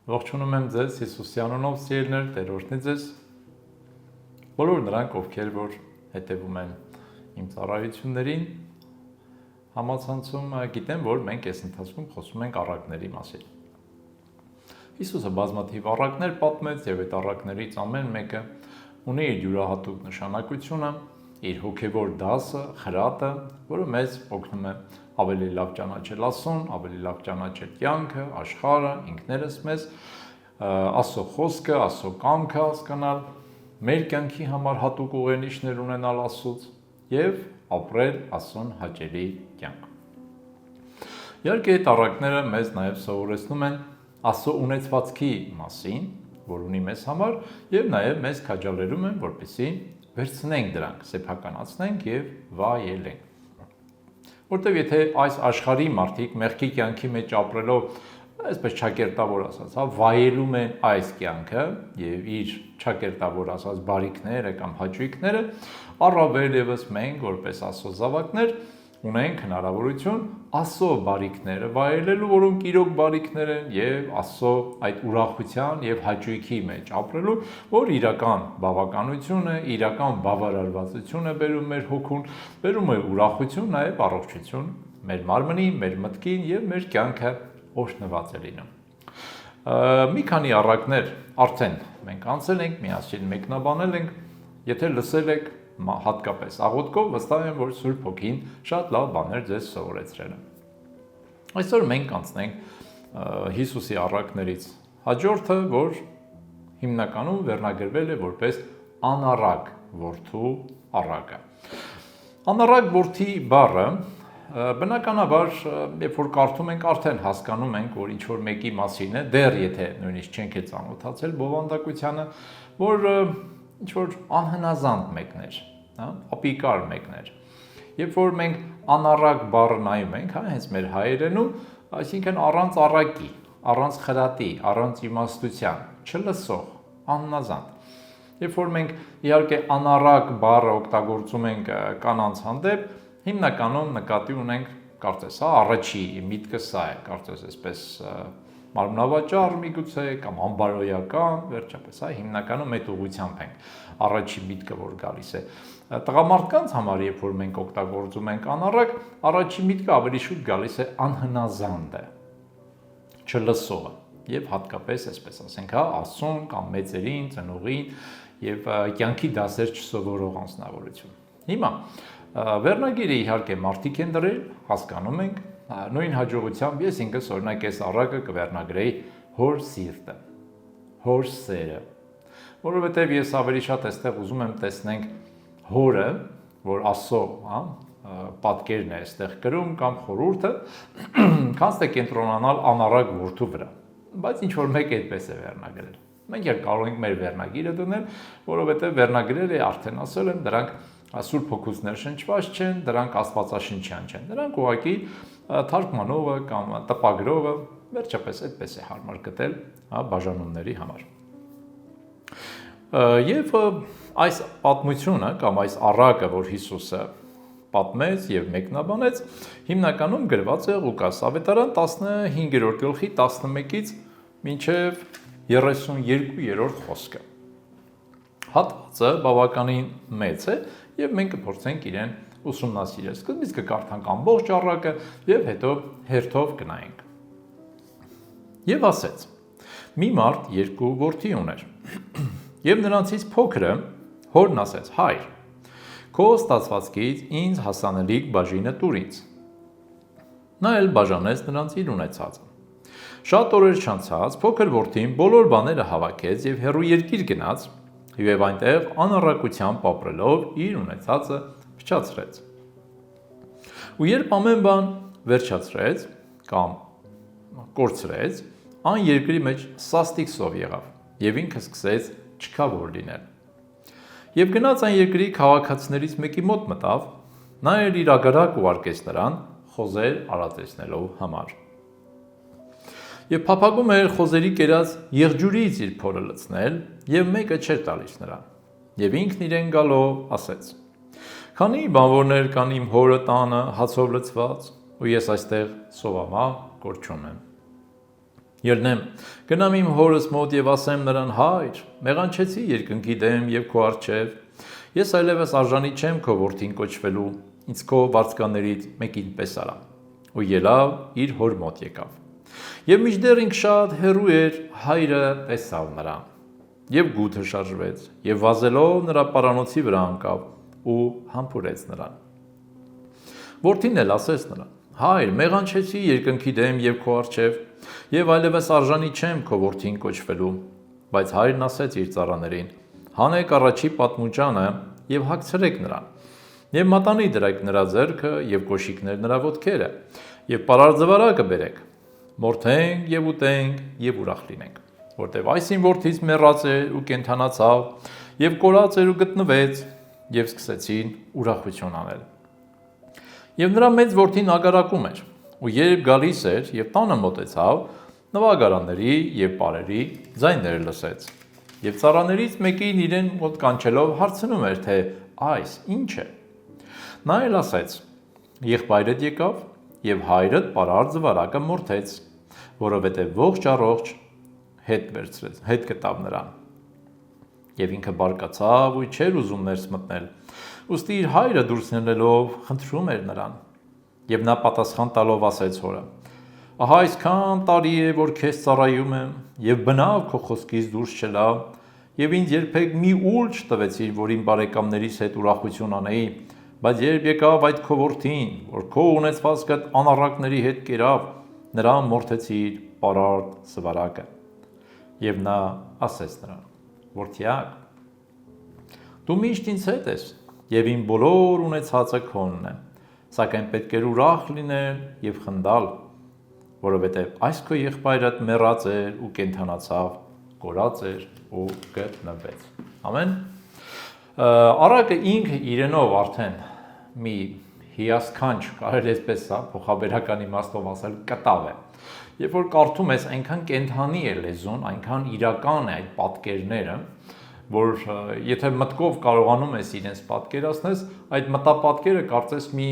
Ողջունում եմ ձեզ Հիսուսի անունով սիրելիներ, Տերորդնի ձեզ։ Բոլոր նրանք, ովքեր որ հետևում են իմ ծառայություններին, համացանցում գիտեն, որ մենք այս ընթացքում խոսում ենք առակների մասին։ Հիսուսը բազմաթիվ առակներ պատմեց եւ այդ առակներից ամեն մեկը ունի իր յուրահատուկ նշանակությունը, իր հոգևոր դասը, խրատը, որը մեզ օգնում է ավելի լավ ճանաչել Աստծուն, ավելի լավ ճանաչել կյանքը, աշխարհը, ինքներս մեզ, Աստծո խոսքը, Աստծո կամքը հասկանալ, մեր կյանքի համար հատուկ ուղենիշներ ունենալ Աստծուց եւ ապրել Աստծուն հաճելի կյանք։ Իհարկե, այդ առակները մեզ նաեւ սովորեցնում են Աստծո ունեցվածքի մասին, որ ունի մեզ համար, եւ նաեւ մեզ քաջալերում են, որպեսզի վերցնենք դրանք, սեփականացնենք եւ վայելենք։ Որտեւ եթե այս աշխարհի մարդիկ մեղքի կյանքի մեջ ապրելով, այսպես ճակերտավոր ասած, վայելում են այս կյանքը եւ իր ճակերտավոր ասած բարիքները կամ հաճույքները, առավել եւս մենք որպես Աստծո զավակներ ունենք հնարավորություն Աստծո բարիքները վայելելու, որոնք իրոք բարիքներ են եւ Աստծո այդ ուրախության եւ հաճույքի մեջ ապրելու, որ իրական բավականություն է, իրական բավարարվածություն է բերում մեր հոգուն, բերում է ուրախություն, նաեւ առողջություն մեր մարմնին, մեր մտքին եւ մեր կյանքը օրհնված է լինում։ Մի քանի առակներ արդեն մենք անցել ենք, միասին մեկնաբանել ենք, եթե լսել եք հատկապես աղոթքով, վստահ եմ, որ Սուրբ Հոգին շատ լավ բաներ ձեզ սովորեցրել է։ Այսօր մենք կանցնենք Հիսուսի առակներից հաջորդը, որ հիմնականում վերնագրվել է որպես անառակ որդու առակը։ Անառակ որդի բառը բնականաբար, երբ որ կարդում ենք, արդեն հասկանում ենք, որ ինչ-որ մեկի մասին է, դեռ եթե նույնիսկ չենք ծանոթացել բովանդակությանը, որ ինչ-որ անհնազանդ մեկներ, ապիկար մեկներ։ Երբ որ մենք անառակ բառը նայում ենք, հենց մեր հայերենում, այսինքն առանց առակի, առանց խրատի, առանց իմաստության, չլսող, անհնազանդ։ Երբ որ մենք իհարկե անառակ բառը օգտագործում ենք կանանց հանդեպ, հիմնականում նկատի ունենք, կարծես, առաջի միտքը սա է, կարծես այսպես մարմնավաճառ միգուցե կամ անբարոյական, վերջապես, հիմնականում այդ ուղղությամբ ենք առաջի միտքը որ գալիս է։ Տղամարդկանց համար, երբ որ մենք օգտագործում ենք անառակ, առաջի միտքը ավելի շուտ գալիս է անհնազանդը, չլսողը եւ հատկապես այսպես ասենք, Աստծուն կամ մեծերին, ծնողին եւ կյանքի դասեր չսովորող անձնավորություն։ Հիմա վերնագիրը իհարկե մարդիկ են դրել, հասկանում ենք, նույն հաջողությամբ ես ինքս օրինակ այս առակը կվերնագրեի հոր սիրտը, հոր սերը, որովհետև ես ավելի շատ այստեղ ուզում եմ տեսնենք հորը, որ Աստծո պատկերն է այստեղ կրում կամ խորհուրդը, քան թե կենտրոնանալ անառակ որդու վրա, բայց ինչ որ մեկ այդպես է վերնագրել։ Մենք կարող ենք մեր վերնագիրը դնել, որովհետև վերնագրերը արդեն ասել եմ, դրանք Սուրբ Հոգուց ներշնչված չեն, դրանք աստվածաշնչյան չեն, դրանք ուղղակի թարգմանողը կամ տպագրողը վերջապես այդպես է հարմար գտել բաժանումների համար։ Եվ այս պատմությունը կամ այս առակը, որ Հիսուսը պատմեց եւ մեկնաբանեց, հիմնականում գրված է Ղուկաս ավետարան 15-րդ գլխի 11-ից մինչեւ 32-րդ խոսքը։ Հատվածը բավականին մեծ է եւ մենք կփորձենք իրեն ուսումնասիրել։ Սկզբից կկարդանք ամբողջ առակը եւ հետո հերթով կնայենք։ Եվ ասեց. մի մարդ երկու որդի ուներ։ Եվ նրանցից փոքրը հորն ասեց. հայր, քո ստացվածքից ինձ հասանելիք բաժինը տուր ինձ։ Նա էլ բաժանեց նրանց իր ունեցածը։ Շատ օրեր չանցած փոքր որդին բոլոր բաները հավաքեց եւ հեռու երկիր գնաց եւ այնտեղ անառակությամբ ապրելով իր ունեցածը փչացրեց։ Ու երբ ամեն բան վերջացրեց կամ կորցրեց, այն երկրի մեջ սաստիկ սով եղավ եւ ինքը սկսեց չքավոր լինել։ Եվ գնաց այն երկրի քաղաքացիներից մեկի մոտ մտավ, նա էլ իր ագարակ ուղարկեց նրան խոզեր արածեցնելով համար։ Եվ փափագում էր խոզերի կերած եղջյուրից իր փորը լցնել, եւ մեկը չէր տալիս նրան։ Եվ ինքն իրեն գալով ասեց. Քանի բանվորներ կան իմ հորը տանը հացով լցված, ու ես այստեղ սովամա կորչում եմ։ Ելնեմ, գնամ իմ հորս մոտ եւ ասեմ նրան. հայր, մեղանչեցի երկնքի դեմ եւ քո առջեւ, ես այլևս արժանի չեմ քո որդին կոչվելու, ինձ քո վարձկաներից մեկին պես արա։ Ու ելավ իր հոր մոտ եկավ։ Եվ մինչդեռ ինք շատ հեռու էր, հայրը տեսավ նրան եւ գութը շարժվեց եւ վազելով նրա պարանոցի վրա անկավ ու համբուրեց նրան։ Որդին էլ ասեց նրան. հայր, մեղանչեցի երկնքի դեմ եւ քո առջեւ, եւ այլևս արժանի չեմ քո որդին կոչվելու։ Բայց հայրն ասեց իր ծառաներին. հանեք առաջի պատմուճանը եւ հագցրեք նրան, եւ մատանի դրեք նրա ձեռքը եւ կոշիկներ նրա ոտքերը, եւ պարարձվարակը բերեք, մորթենք եւ ուտենք եւ ուրախ լինենք, որտեւ այս իմ որդից մեռած էր ու կենդանացավ եւ կորած էր ու գտնվեց, եւ սկսեցին ուրախություն անել։ Եվ նրա մեծ որդին ագարակում էր, ու երբ գալիս էր եւ տանը մոտեցավ, նվագարանների եւ պարերի ձայներ լսեց։ Եվ ծառաներից մեկին իրեն մոտ կանչելով հարցնում էր, թե այս ինչ է։ Նա էլ ասեց. եղբայրդ եկավ եւ հայրդ պարարձ վարակը մորթեց, որովհետեւ ողջ առողջ հետ գտավ նրան։ Եվ ինքը բարկացավ ու չէր ուզում ներս մտնել, ուստի իր հայրը դուրս ելնելով խնդրում էր նրան։ Եվ նա պատասխան տալով ասեց հորը. ահա այսքան տարի է, որ քեզ ծառայում եմ, եւ բնավ քո խոսքից դուրս չելա, եւ ինձ երբեք մի ուլ չտվեցիր, որ իմ բարեկամներիս հետ ուրախություն անեի, բայց երբ եկավ այդ քո որդին, որ քո ունեցվածքդ անառակների հետ կերավ, նրան մորթեցիր պարարտ սվարակը։ Եվ նա ասեց նրան. որդյակ, դու միշտ ինձ հետ ես, եւ իմ բոլոր ունեցածը քոնն է, սակայն պետք է ուրախ լինել եւ խնդալ, որովհետեւ այս քո եղբայրդ մեռած էր ու կենդանացավ, կորած էր ու գտնվեց։ Ամեն։ Առակը ինքը իրենով արդեն մի հիասքանչ, կարելի է այսպես փոխաբերական իմաստով ասել, կտավ է։ Երբ որ կարդում ես, այնքան կենդանի է լեզուն, այնքան իրական է այդ պատկերները, որ եթե մտքով կարողանում ես իրենց պատկերացնես, այդ մտապատկերը կարծես մի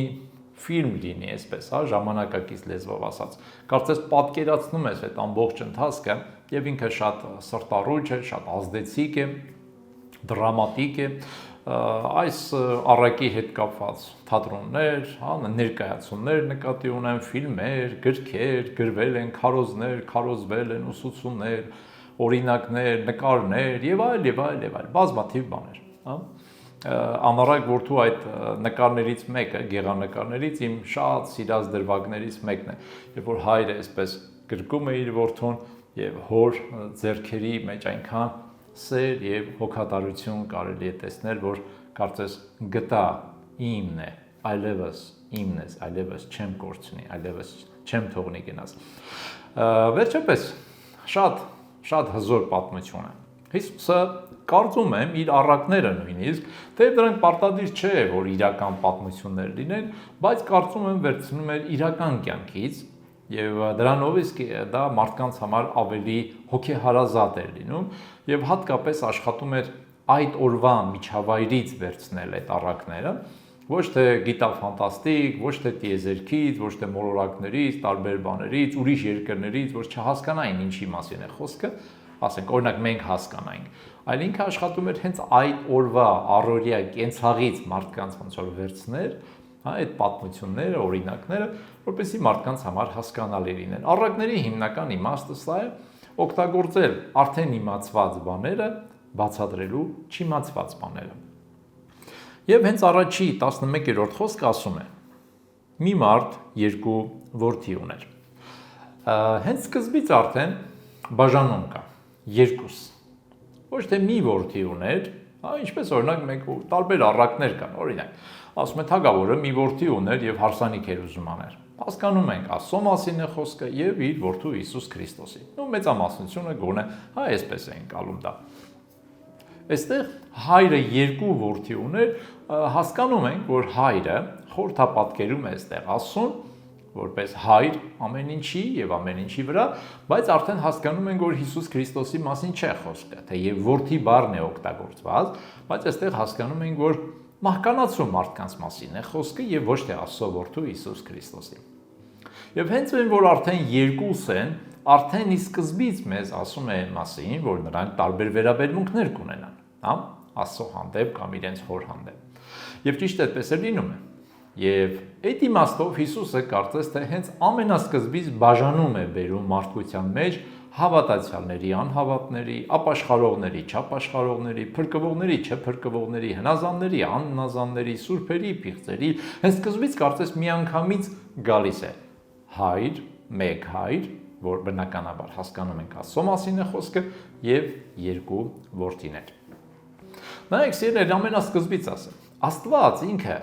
ֆիլմ լինի, այսպես, ժամանակակից լեզվով ասած։ Կարծես պատկերացնում ես այդ ամբողջ ընթացքը եւ ինքը շատ սրտառուչ է, շատ ազդեցիկ է, դրամատիկ է։ Այս առակի հետ կապված թատրոններ, ներկայացումներ նկատի ունեն, ֆիլմեր, գրքեր, գրվել են, քարոզներ, քարոզվել են, ուսուցումներ, օրինակներ, նկարներ եւ այլ, բազմաթիվ բաներ, Անառակ որդու այդ նկարներից մեկը, գեղանկարներից իմ շատ սիրած դրվագներից մեկն է, երբ որ հայրը այսպես գրկում է իր որդուն եւ հոր ձեռքերի մեջ այնքան սեր եւ հոգատարություն կարելի է տեսնել, որ կարծես գտա իմն է, այլևս իմն ես, այլևս չեմ կորցնի, այլևս չեմ թողնի գնաս։ Վերջապես շատ հզոր պատմություն է։ Հիսուսը կարծում եմ իր առակները նույնիսկ, թե դրանք պարտադիր չէ, որ իրական պատմություններ լինեն, բայց կարծում եմ վերցնում էր իրական կյանքից եւ դրանով իսկ դա մարդկանց համար ավելի հոգեհարազատ էր լինում եւ հատկապես աշխատում էր այդ օրվա միջավայրից վերցնել այդ առակները, ոչ թե գիտաֆանտաստիկ, ոչ թե տիեզերքից, ոչ թե մոլորակներից, տարբեր բաներից, ուրիշ երկրներից, որ չհասկանային ինչի մասին է խոսքը, ասենք օրինակ մենք հասկանանք, այլ ինքը աշխատում էր հենց այդ օրվա առօրյա կենցաղից մարդկանց ոնց որ վերցներ, այդ պատմությունները, օրինակները, որպեսզի մարդկանց համար հասկանալի լինեն։ Առակների հիմնական իմաստը սա է, օգտագործել արդեն իմացված բաները, բացատրելու չիմացված բաները։ Եվ հենց առաջի 11-րդ խոսքը ասում է. մի մարդ երկու որդի ուներ։ Հենց սկզբից արդեն բաժանում կա երկուս։ Ոչ թե մի որդի ուներ, ինչպես օրինակ մենք տարբեր առակներ կան, օրինակ, ասում է թագավորը մի որդի ուներ եւ հարսանիք էր ուզում անել։ Հասկանում ենք, Աստծո մասին է խոսքը եւ իր որդու Հիսուս Քրիստոսի։ Մեծամասնությունը գոնե այսպես է ընկալում դա։ Այստեղ հայրը երկու որդի ուներ, հասկանում ենք, որ հայրը խորհրդապատկերում է այստեղ Աստծուն, որպես հայր ամեն ինչի եւ ամեն ինչի վրա, բայց արդեն հասկանում ենք, որ Հիսուս Քրիստոսի մասին չէ խոսքը, թե եւ որդի բառն է օգտագործված, բայց այստեղ հասկանում ենք, որ մահկանացու մարդկանց մասին է խոսքը եւ ոչ թե Աստծո որդու Հիսուս Քրիստոսի։ Եվ հենց այն, որ արդեն երկուս են, արդեն ի սկզբից մեզ ասում է մասին, որ նրանք տարբեր վերաբերմունքներ կունենան, հա, Աստծո հանդեպ կամ իրենց հոր հանդեպ։ Եվ ճիշտ այդպես է լինում է։ Եվ այդ իմաստով Հիսուսը կարծես թե հենց ամենասկզբից բաժանում է բերում մարդկության մեջ հավատացյալների, անհավատների, ապաշխարողների, չապաշխարողների, փրկվողների, չփրկվողների, հնազանդների, անհնազանդների, սուրբերի, պիղծերի, հենց սկզբից կարծես միանգամից գալիս է հայր, մեկ հայր, որ բնականաբար հասկանում ենք Աստծո մասին է խոսքը, եւ երկու որդիներ։ Նայեք, սիրելիներ, ամենասկզբից ասեմ, Աստված ինքը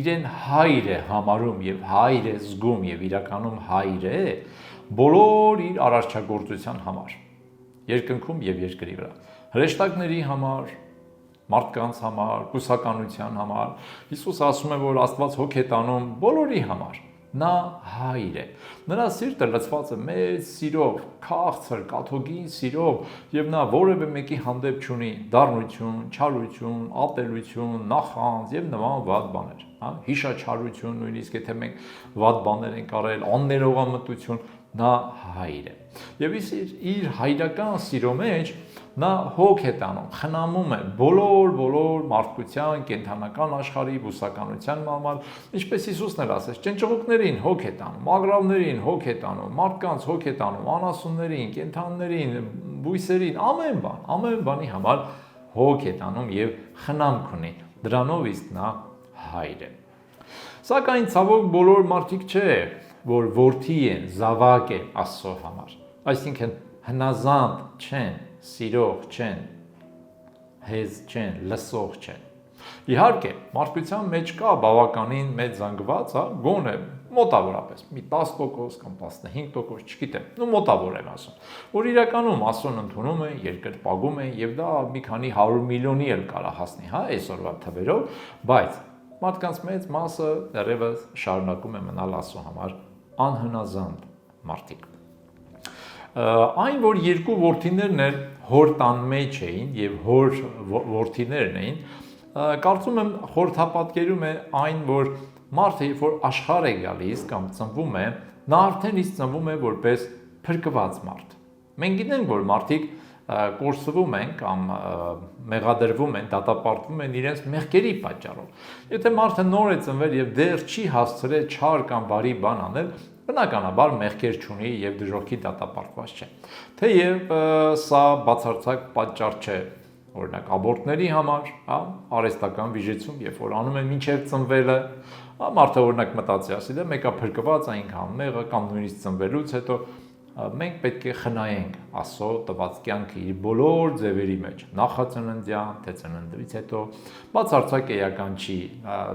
իրեն հայր է համարում եւ հայր է զգում եւ իրականում հայր է բոլոր իր արարչագործության համար, երկնքում եւ երկրի վրա, հրեշտակների համար, մարդկանց համար, կուսականության համար։ Հիսուս ասում է, որ Աստված հոգ է տանում բոլորի համար, նա հայր է, նրա սիրտը լցված է մեծ սիրով, քաղցր, կաթողիկ սիրով եւ նա որևէ մեկի հանդեպ չունի դառնություն, չարություն, ատելություն, նախանձ եւ նման վատ բաներ, հա, հիշաչարություն, նույնիսկ եթե մենք վատ բաներ ենք արել, աններողամտություն, նա հայր է։ Եվ իր հայրական սիրո մեջ նա հոգ է տանում, խնամում է բոլոր մարդկության, կենդանական աշխարհի, բուսականության համար, ինչպես Հիսուսն էլ ասեց, ճնճղուկներին հոգ է տանում, ագրավներին հոգ է տանում, մարդկանց հոգ է տանում, անասուններին, կենդանիներին, բույսերին, ամեն բանի համար հոգ է տանում եւ խնամք ունի։ Դրանով իսկ նա հայր է։ Սակայն ցավոք բոլոր մարդիկ չէ, որ որդի են, զավակ են Աստծո համար, այսինքն հնազանդ չեն, սիրող չեն, հեզ չեն, լսող չեն։ Իհարկե, մարդկության մեջ կա բավականին մեծ զանգված, հա, գոնե մոտավորապես մի 10% կամ 15%, չգիտեմ, նո մոտավոր եմ ասում, որ իրականում Աստծուն ընդունում են, երկրպագում են եւ դա մի քանի 100 միլիոնի էլ կարա հասնի, հա, այսօրվա թվերով, բայց մարդկանց մեծ մասը դեռևս շարունակում է մնալ Աստծո համար անհնազանդ մարդիկ։ Այն, որ երկու որդիներն էլ հոր տան մեջ էին եւ հոր որդիներն էին, կարծում եմ խորհրդապատկերում է այն, որ մարդը երբ որ աշխարհ է գալիս կամ ծնվում է, նա արդեն իսկ ծնվում է որպես փրկված մարդ։ Մենք գիտենք, որ մարդիկ կորսվում են կամ մեղադրվում են, դատապարտվում են իրենց մեղքերի պատճառով։ Եթե մարդը նոր է ծնվել եւ դեռ չի հասցրել չար կամ բարի բան անել, բնականաբար մեղքեր չունի եւ դժոխքի դատապարտված չէ։ Թեև սա բացարձակ պատճառ չէ, օրինակ աբորտների համար, հա, արհեստական վիժեցում, երբ որ անում են մինչև ծնվելը, մարդը օրինակ մտածի, ասի դա մեկը փրկված, այնքան մեղը կամ նույնիսկ ծնվելուց հետո մենք պետք է խնայենք Աստծո տված կյանքը իր բոլոր ձևերի մեջ, նախածննդյան, թե ծննդից հետո, բացարձակ էական չի,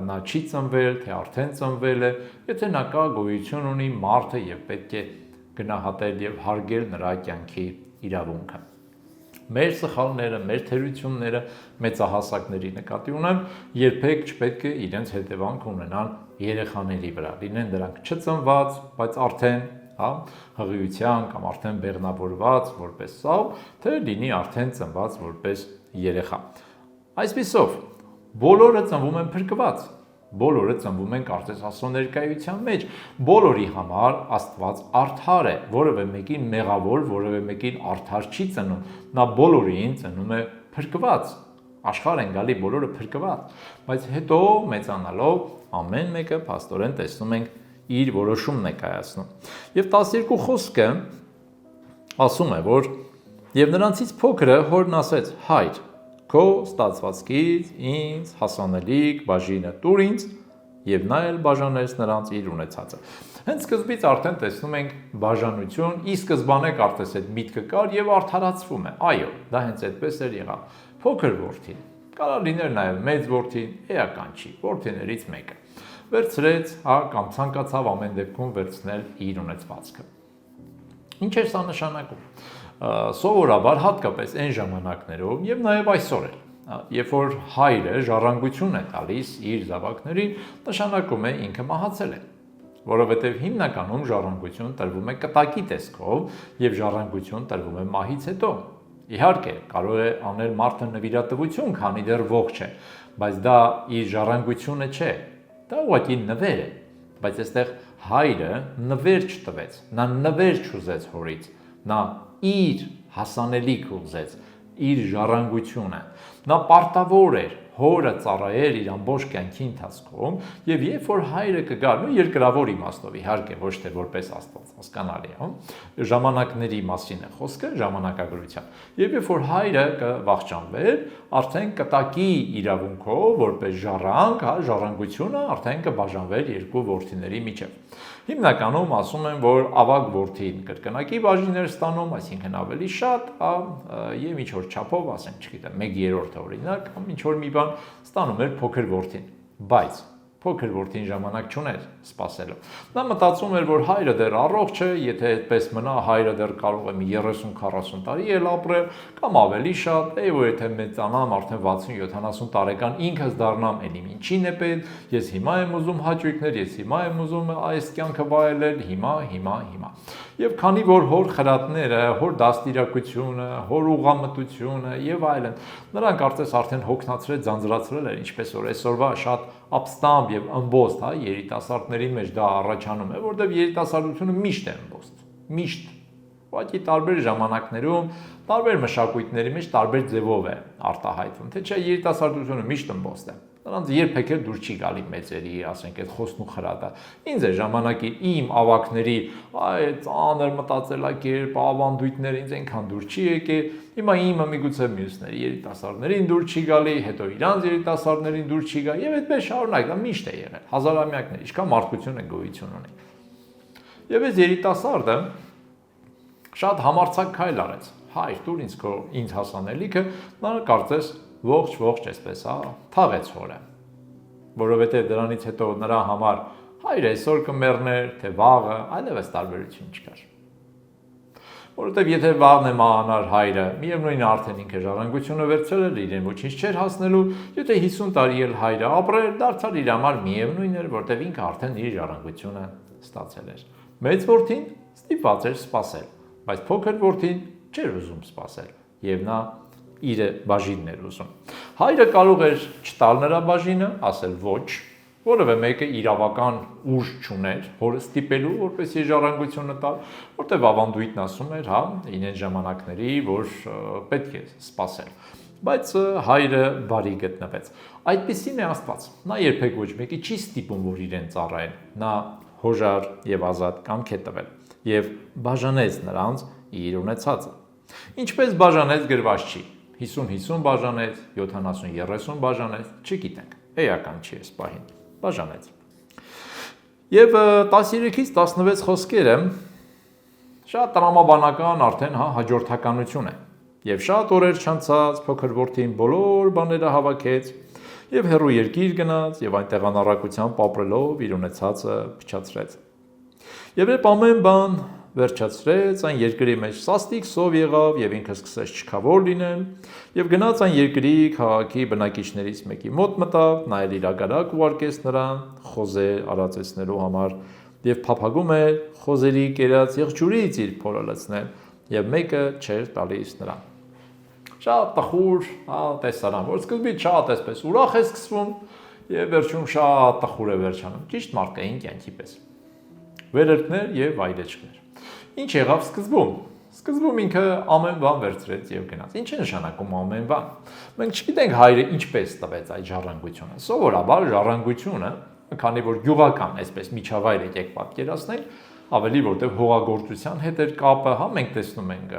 նա չի ծնվել, թե արդեն ծնվել է, եթե նա կա գոյություն ունի մարդը եւ պետք է գնահատել եւ հարգել նրա կյանքի իրավունքը։ Մեր սխալները, մեր թերությունները մեծահասակների նկատի ունեմ, երբեք չպետք է իրենց հետևանք ունենան երեխաների վրա, լինեն դրանք չծնված, բայց արդեն հղիության կամ արդեն բեղնավորված որպես սավ, թե լինի արդեն ծնված որպես երեխա։ Այսպիսով, բոլորը ծնվում են փրկված, բոլորը ծնվում են կարծես Աստծո ներկայության մեջ, բոլորի համար Աստված արդար է, որևէ մեկին մեղավոր, որևէ մեկին արդար չի ծնում, նա բոլորին ծնում է փրկված, աշխարհ են գալի բոլորը փրկված, բայց հետո մեծանալով ամեն մեկը փաստորեն տեսնում ենք իր որոշումն է կայացնում։ Եվ 12 խոսքը ասում է, որ եւ նրանցից փոքրը հորն ասեց. հայր, քո ստացվածքից ինձ հասանելիք բաժինը տուր ինձ, եւ նա էլ բաժանեց նրանց իր ունեցածը։ Հենց սկզբից արդեն տեսնում ենք բաժանություն, ի սկզբանե կարծես այդ միտքը կար եւ արդարացվում է։ Այո, դա հենց այդպես էր եղավ։ Փոքր որդին, կարա լիներ նաեւ մեծ որդին, էական չի, որդիներից մեկը վերցրեց, հա, կամ ցանկացավ ամեն դեպքում վերցնել իր ունեցվածքը։ Ինչ է սա նշանակում։ Սովորաբար հատկապես այն ժամանակներով եւ նաեւ այսօր էլ, երբ որ հայրը ժառանգություն է տալիս իր զավակներին, նշանակում է ինքը մահացել է, որովհետեւ հիմնականում ժառանգություն տրվում է կտակի տեսքով եւ ժառանգություն տրվում է մահից հետո։ Իհարկե, կարող է անել մարդը նվիրատվություն, քանի դեռ ողջ է, բայց դա իր ժառանգությունը չէ։ Դա ուղղակի նվեր է, բայց այստեղ հայրը նվեր չտվեց, նա նվեր չուզեց հորից, Նա իր հասանելիք ուզեց, իր ժառանգությունը, նա պարտավոր էր հորը ծառայել իր ամբողջ կյանքի ընթացքում եւ երբ որ հայրը կգար, ու երկրավոր իմաստով իհարկե ոչ թե որպես Աստված, հասկանալի է, ժամանակների մասին է խոսքը, ժամանակագրության։ Եվ երբ որ հայրը կվախճանվեր, արդեն կտակի իրավունքով որպես ժառանգ, ժառանգությունը արդեն կբաժանվեր երկու որդիների միջև։ Հիմնականում ասում են, որ ավագ որդին կրկնակի բաժին էր ստանում, այսինքն ավելի շատ, եւ ինչ որ չափով, ասենք, չգիտեմ, 1/3 օրինակ, ինչ որ մի բան ստանում էր փոքր որդին, բայց փոքր որդին ժամանակ չուներ սпасելու։ Նա մտածում էր, որ հայրը դեռ առողջ է, եթե այդպես մնա, հայրը դեռ կարող է մի 30-40 տարի էլ ապրել, կամ ավելի շատ, որ եթե մեծանամ արդեն 60-70 տարեկան ինքս դառնամ, էլի ինչին է պետք, ես հիմա եմ ուզում հաճույքներ, ես հիմա եմ ուզում այս կյանքը վայելել, հիմա։ Եվ քանի որ հոր խրատները, հոր դաստիարակությունը, հոր ուղղամտությունը եւ այլն, նրանք կարծես արդեն հոգնածրել, ձանձրացրել են, ինչպես որ այսօրվա շատ ապստամբ եւ ըմբոստ, երիտասարդների մեջ դա առաջանում է, որտեղ երիտասարդությունը միշտ է ըմբոստ, միշտ, ուղղակի տարբեր ժամանակներում, տարբեր մշակույթների մեջ տարբեր ձևով է արտահայտվում, թե չէ երիտասարդությունը միշտ ըմբոստ է։ Նրանց երբեք էլ դուր չի գալի մեծերի, ասենք, այդ խոսն ու խրատը։ Ինձ է ժամանակի իմ ավակների այդ ծանր մտածելակերպ, ավանդույթները ինձ այնքան դուր չի եկել։ Հիմա իմը միգուցե մյուսների երիտասարդներին դուր չի գալի, հետո իրանց երիտասարդներին դուր չի գա, եւ այդպես շարունակ, դա միշտ է եղել, հազարամյակներ, ինչքան մարդկությունը գոյություն ունի։ Եվ այս երիտասարդը շատ համարձակ քայլ արեց։ Հայր, դուր ինձ հասանելիքը, նա կարծես ողջ այսպես, թաղեց հորը, որովհետև դրանից հետո նրա համար հայրը այսօր կմեռներ, թե վաղը, այլևս տարբերություն չկար։ Որովհետև եթե վաղն է մահանար հայրը, միևնույն է արդեն ինքը ժառանգությունը վերցրել էր, իրեն ոչինչ չէր հասնելու, եթե 50 տարի էլ հայրը ապրեր, դարձար իր համար միևնույն էր, որովհետև ինքը արդեն իր ժառանգությունը ստացել էր։ Մեծ որդին ստիպված էր սпасել, բայց փոքր որդին չէր ուզում սпасել, եւ նա իր բաժինն էր ուզում։ Հայրը կարող էր չտալ նրա բաժինը, ասել ոչ, որևէ մեկը իրավական ուժ չուներ, հորը ստիպելու, որպեսզի ժառանգությունը տալ, որտեղ ավանդույթն ասում էր, իրեն ժամանակների, որ պետք է սпасել։ Բայց հայրը բարի գտնվեց։ Այդպիսին է Աստված։ Նա երբեք ոչ մեկի չի ստիպում, որ իրեն ծառայեն։ Նա հոժար եւ ազատ կամք է տվել եւ բաժանեց նրանց իր ունեցածը։ Ինչպես բաժանեց գրված չի։ 50-50 բաժանեց, 70-30 բաժանեց, չգիտենք, էական չի այս պահին, բաժանեց։ Եվ 13-ից 16 խոսքերը շատ տրամաբանական արդեն հաջորդականություն է։ Եվ շատ օրեր չանցած փոքր որդին բոլոր բաները հավաքեց եւ հեռու երկիր գնաց եւ այնտեղ անառակությամբ ապրելով իր ունեցածը փչացրեց։ Եվ երբ ամեն բան վերջացրեց, այն երկրի մեջ սաստիկ սով եղավ եւ ինքը սկսեց չքավոր լինել եւ գնաց այն երկրի քաղաքի բնակիչներից մեկի մոտ մտավ, նայել իր ագարակ ուղարկեց նրան խոզե արածեցնելու համար եւ փափագում էր խոզերի կերած եղջյուրից իր փորը լցնել եւ մեկը չէր տալիս նրան։ Շատ տխուր, տեսարան, որ սկզբից շատ այսպես ուրախ է սկսվում եւ վերջում շատ տխուր է վերջանում, ճիշտ մարդկային կյանքի պես։ Վերելքներ եւ վայրեջքներ։ Ինչ եղավ սկզբում։ Սկզբում ինքը ամեն բան վերցրեց եւ գնաց։ Ինչ է նշանակում ամեն բան։ Մենք չգիտենք հայրը ինչպես տվեց այդ ժառանգությունը։ Սովորաբար ժառանգությունը, քանի որ գյուղական, այսպես միջավայր եկեք պատկերացնենք, ավելի որտեղ հողագործության հետ էր կապը, մենք տեսնում ենք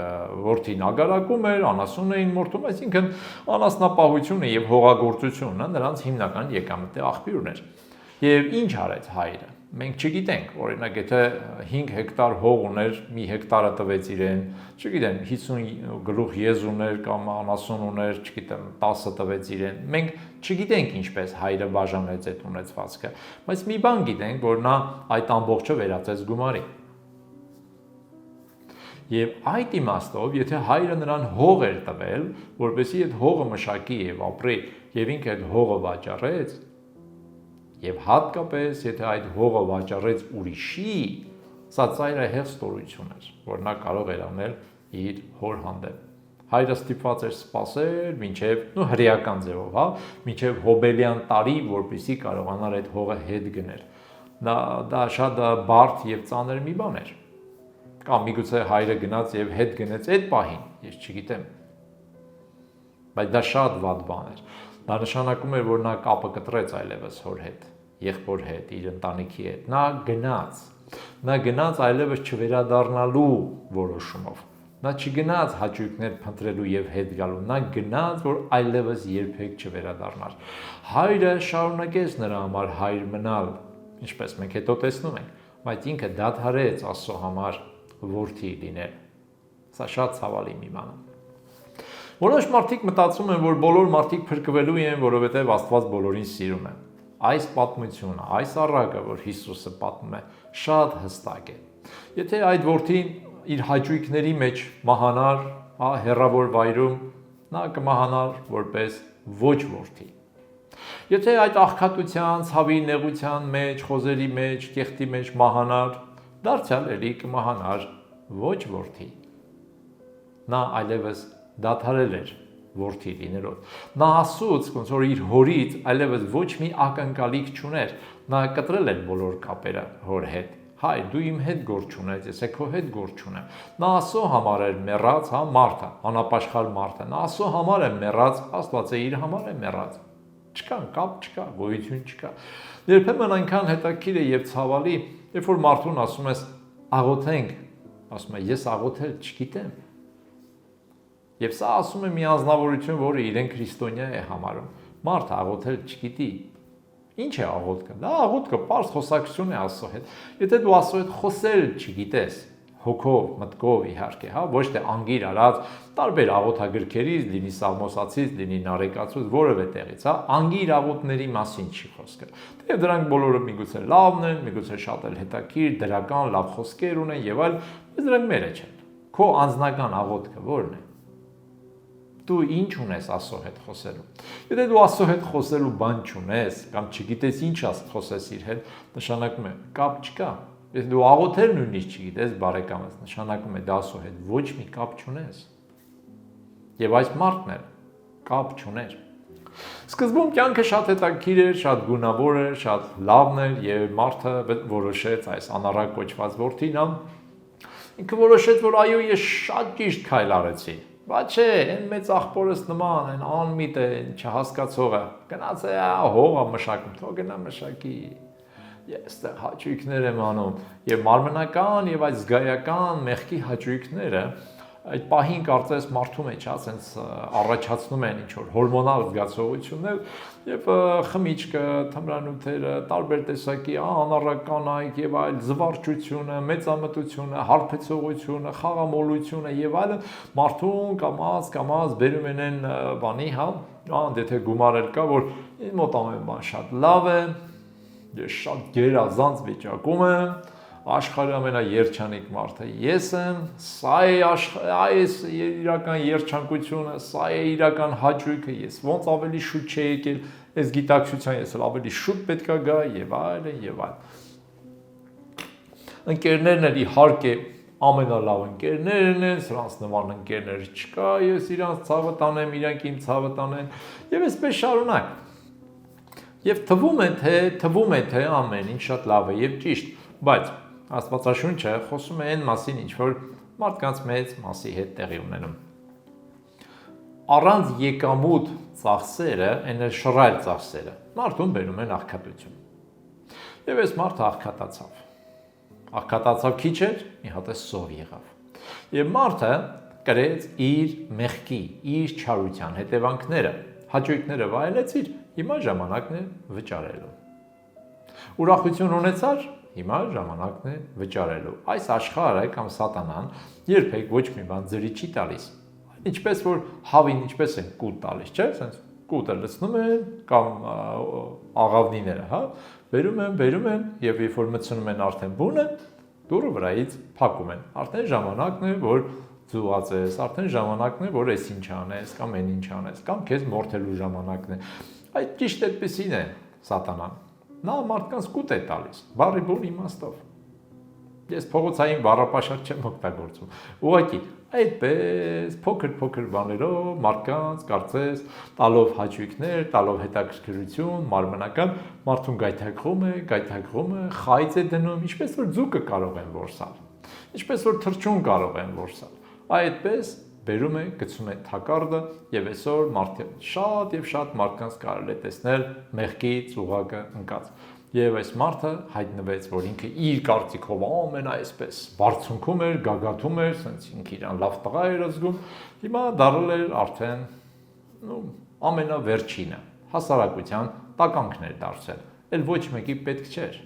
որդին ագարակում էր, անասուն էին մորթում, այսինքն անասնապահությունը եւ հողագործությունը նրանց հիմնական եկամտի աղբյուրն էր։ Եվ ինչ արեց հայրը։ Մենք չգիտենք, օրինակ, եթե 5 հեկտար հող ուներ, մի հեկտարը տվեց իրեն, չգիտեմ, 50 գլուխ եզ ուներ կամ անասուն ուներ, չգիտեմ, 10-ը տվեց իրեն։ Մենք չգիտենք ինչպես հայրը բաժանեց այդ ունեցվածքը, բայց մի բան գիտենք, որ նա այդ ամբողջը վերածեց գումարի։ Եվ այդ իմաստով, եթե հայրը նրան հող էր տվել, որպեսզի այդ հողը մշակի եւ ապրի, եւ ինքը այդ հողը վաճառեց, եւ հատկապես եթե այդ հողը վաճառեց ուրիշի, սա ծայրահեղ ստորություն էր, որ նա կարող էր անել իր հոր հանդեպ։ Հայրը ստիպված էր սпасել մինչև, հրեական ձևով, մինչև հոբելյան տարի, որպեսզի կարողանար այդ հողը հետ գնել։ Դա շատ բարդ եւ ծանր մի բան էր։ Կամ միգուցե հայրը գնաց եւ հետ գնաց այդ պահին, ես չգիտեմ։ Բայց դա շատ վատ բան էր։ Դա նշանակում էր, որ նա կապը կտրեց այլևս հոր հետ, եղբոր հետ, իր ընտանիքի հետ։ Նա գնաց այլևս չվերադառնալու որոշումով։ Նա չգնաց հաճույքներ փնտրելու եւ հետ գալու։ Նա գնաց, որ այլևս երբեք չվերադառնար։ Հայրը շարունակեց նրա համար հայր մնալ, ինչպես մենք հետո տեսնում ենք, բայց ինքը դադարեց Աստծո համար որդի լինել։ Սա շատ ցավալի մի բան է։ Որոշ մարդիկ մտածում են, որ բոլոր մարդիկ փրկվելու են, որովհետև Աստված բոլորին սիրում է։ Այս պատմությունը, այս առակը, որ Հիսուսը պատմում է, շատ հստակ է։ Եթե այդ որդին իր հաճույքների մեջ մահանար, հեռավոր վայրում, նա կմահանար որպես ոչ որդի։ Եթե այդ աղքատության, ցավի, նեղության մեջ, խոզերի մեջ, կեղտի մեջ մահանար, դարձյալ էլի կմահանար ոչ որդի։ Նա այլևս դադարել էր որդի լինելով։ Նա ասուց, ոնց որ իր հորից այլևս ոչ մի ակնկալիք չուներ։ Նա կտրել էր բոլոր կապերը հոր հետ։ Հայ, դու իմ հետ գործ չունես, ես քո հետ գործ չունեմ։ Նա Աստծո համար էր մեռած, Մարթա, անապաշխար Մարթա։ Նա Աստծո համար է մեռած, Աստված է իր համար է մեռած։ Չկան կապ, չկա, գոյություն չկա։ Երբեմն այնքան հետաքրքիր է եւ ցավալի, երբ որ մարդուն ասում ես աղոթենք, ասում է ես աղոթել չգիտեմ։ Եվ սա ասում է մի անձնավորություն, որը իրեն քրիստոնյա է համարում։ Մարդը աղոթել չգիտի։ Ինչ է աղոթքը։ Դա աղոթքը պարզ խոսակցություն է Աստծո հետ։ Եթե դու Աստծո հետ խոսել չգիտես, հոգով, մտքով իհարկե, ոչ թե անգիր արած տարբեր աղոթագրքերից, լինի Սաղմոսացից, լինի Նարեկացուց, որևէ տեղից, անգիր աղոթների մասին չի խոսքը։ Թեև դրանք բոլորը միգուցե լավն են, միգուցե շատ էլ հետաքրքիր, դրական, լավ խոսքեր ունեն եւ այլ, բայց դրանք մերը չեն։ Քո անձնական աղոթքը ո՞րն է։ Դու ինչ ունես Աստծո հետ խոսելու։ Եթե դու Աստծո հետ խոսելու բան չունես, կամ չգիտես ինչ խոսես իր հետ, նշանակում է կապ չկա։ Եթե դու աղոթել նույնիսկ չգիտես, բարեկամս, նշանակում է դա Աստծո հետ ոչ մի կապ չունես։ Եվ այս մարդն էլ կապ չուներ։ Սկզբում կյանքը շատ հետաքրքիր էր, շատ գունավոր էր, շատ լավն էր, եւ մարդը որոշեց այս անառակ կոչված որդին, ինքը որոշեց, որ այո, ես շատ ճիշտ քայլ արեցի։ Բայց չէ, այն մեծ աղբորս նման, այն անմիտ է, չհասկացողը, գնաց է հողը մշակում, թող գնա մշակի, ես տեղ հաճույքներ եմ անում, և մարմնական և այդ զգայական մեղքի հաճույքները, այդ պահին կարծես մարդու մեջ ասենց առաջացնում են ինչ-որ հորմոնալ զգացողություններ և խմիչքը, թմրանյութերը, տարբեր տեսակի անառակ կանայք և այլ զվարճությունը, մեծամտությունը, հարբեցողությունը, խաղամոլությունը և այլն մարդուն կամաց բերում են բանի, եթե գումար էլ կա, որ իմ մոտ ամեն բան շատ լավ է, ես շատ գերազանց վիճակում եմ, աշխարհի ամենաերջանիկ մարդը ես եմ, սա է իրական երջանկությունը, սա է իրական հաճույքը, ես ոնց ավելի շուտ չէ եկել, այս գիտակցության ես ավելի շուտ պետք է գա եւ այլն եւ այլն։ Ընկերներն էլ իհարկե ամենալավ ընկերներն են, սրանց նման ընկերներ չկա, ես իրանց ցավը տանեմ, իրանք իմ ցավը տանեն եւ այսպես շարունակ։ Եվ թվում է թե ամեն ինչ շատ լավ է եւ ճիշտ, բայց Աստվածաշունչը խոսում է այն մասին, ինչ որ մարդկանց մեծ մասի հետ տեղի ունենում։ Առանց եկամուտ ծախսերը, այն էլ շռայլ ծախսերը, մարդուն բերում են աղքատություն։ Եվ այս մարդը աղքատացավ։ Աղքատացավ քիչ էր, մի հատ է սով եղավ։ Եվ մարդը կրեց իր մեղքի, իր չարության հետևանքները, հաճույքները վայելեց իր, հիմա ժամանակն է վճարելու։ Ուրախություն ունեցար, հիմա ժամանակն է վճարելու։ Այս աշխարհը կամ սատանան երբեք ոչ մի բան ձրի չի տալիս։ Ինչպես որ հավին ինչպես են կուտ տալիս, չէ՞, ասենց կուտը լցնում են կամ աղավնիները, բերում են եւ երբ որ մտցնում են արդեն բունը, դուրը վրայից փակում են։ Արդեն ժամանակն է, որ ձուղացես, արդեն ժամանակն է, որ այս ինչ անես կամ այն ինչ անես, կամ քեզ մորթելու ժամանակն է։ Այդ ճիշտ այդպեսին է սատանան։ Նա մարդկանց կուտ է տալիս, բառի բուն իմաստով։ Ես փողոցային բառապաշար չեմ օգտագործում։ Ուղղակի այդպես փոքր բաներով մարդկանց կարծես տալով հաճույքներ, տալով հետաքրքրություն, մարմնական մարդուն գայթակղում է, խայծ է դնում, ինչպես որ ձուկը կարող են որսալ։ Ինչպես որ թռչուն կարող են որսալ։ Այդպես բերում է, գցում է թակարդը եւ այսօր մարդը շատ եւ շատ մարդկանց կարելի է տեսնել մեղքի ծուղակը ընկած։ Եվ այս մարդը հայտնվեց, որ ինքը իր կարծիքով ամեն այսպես բարձունքում էր, գագաթում էր, ասենց ինքը իրան լավ տղա էր զգում, հիմա դառել էր արդեն ամենավերջինը, հասարակության տականքն էր դարձել, էլ ոչ մեկի պետք չէր։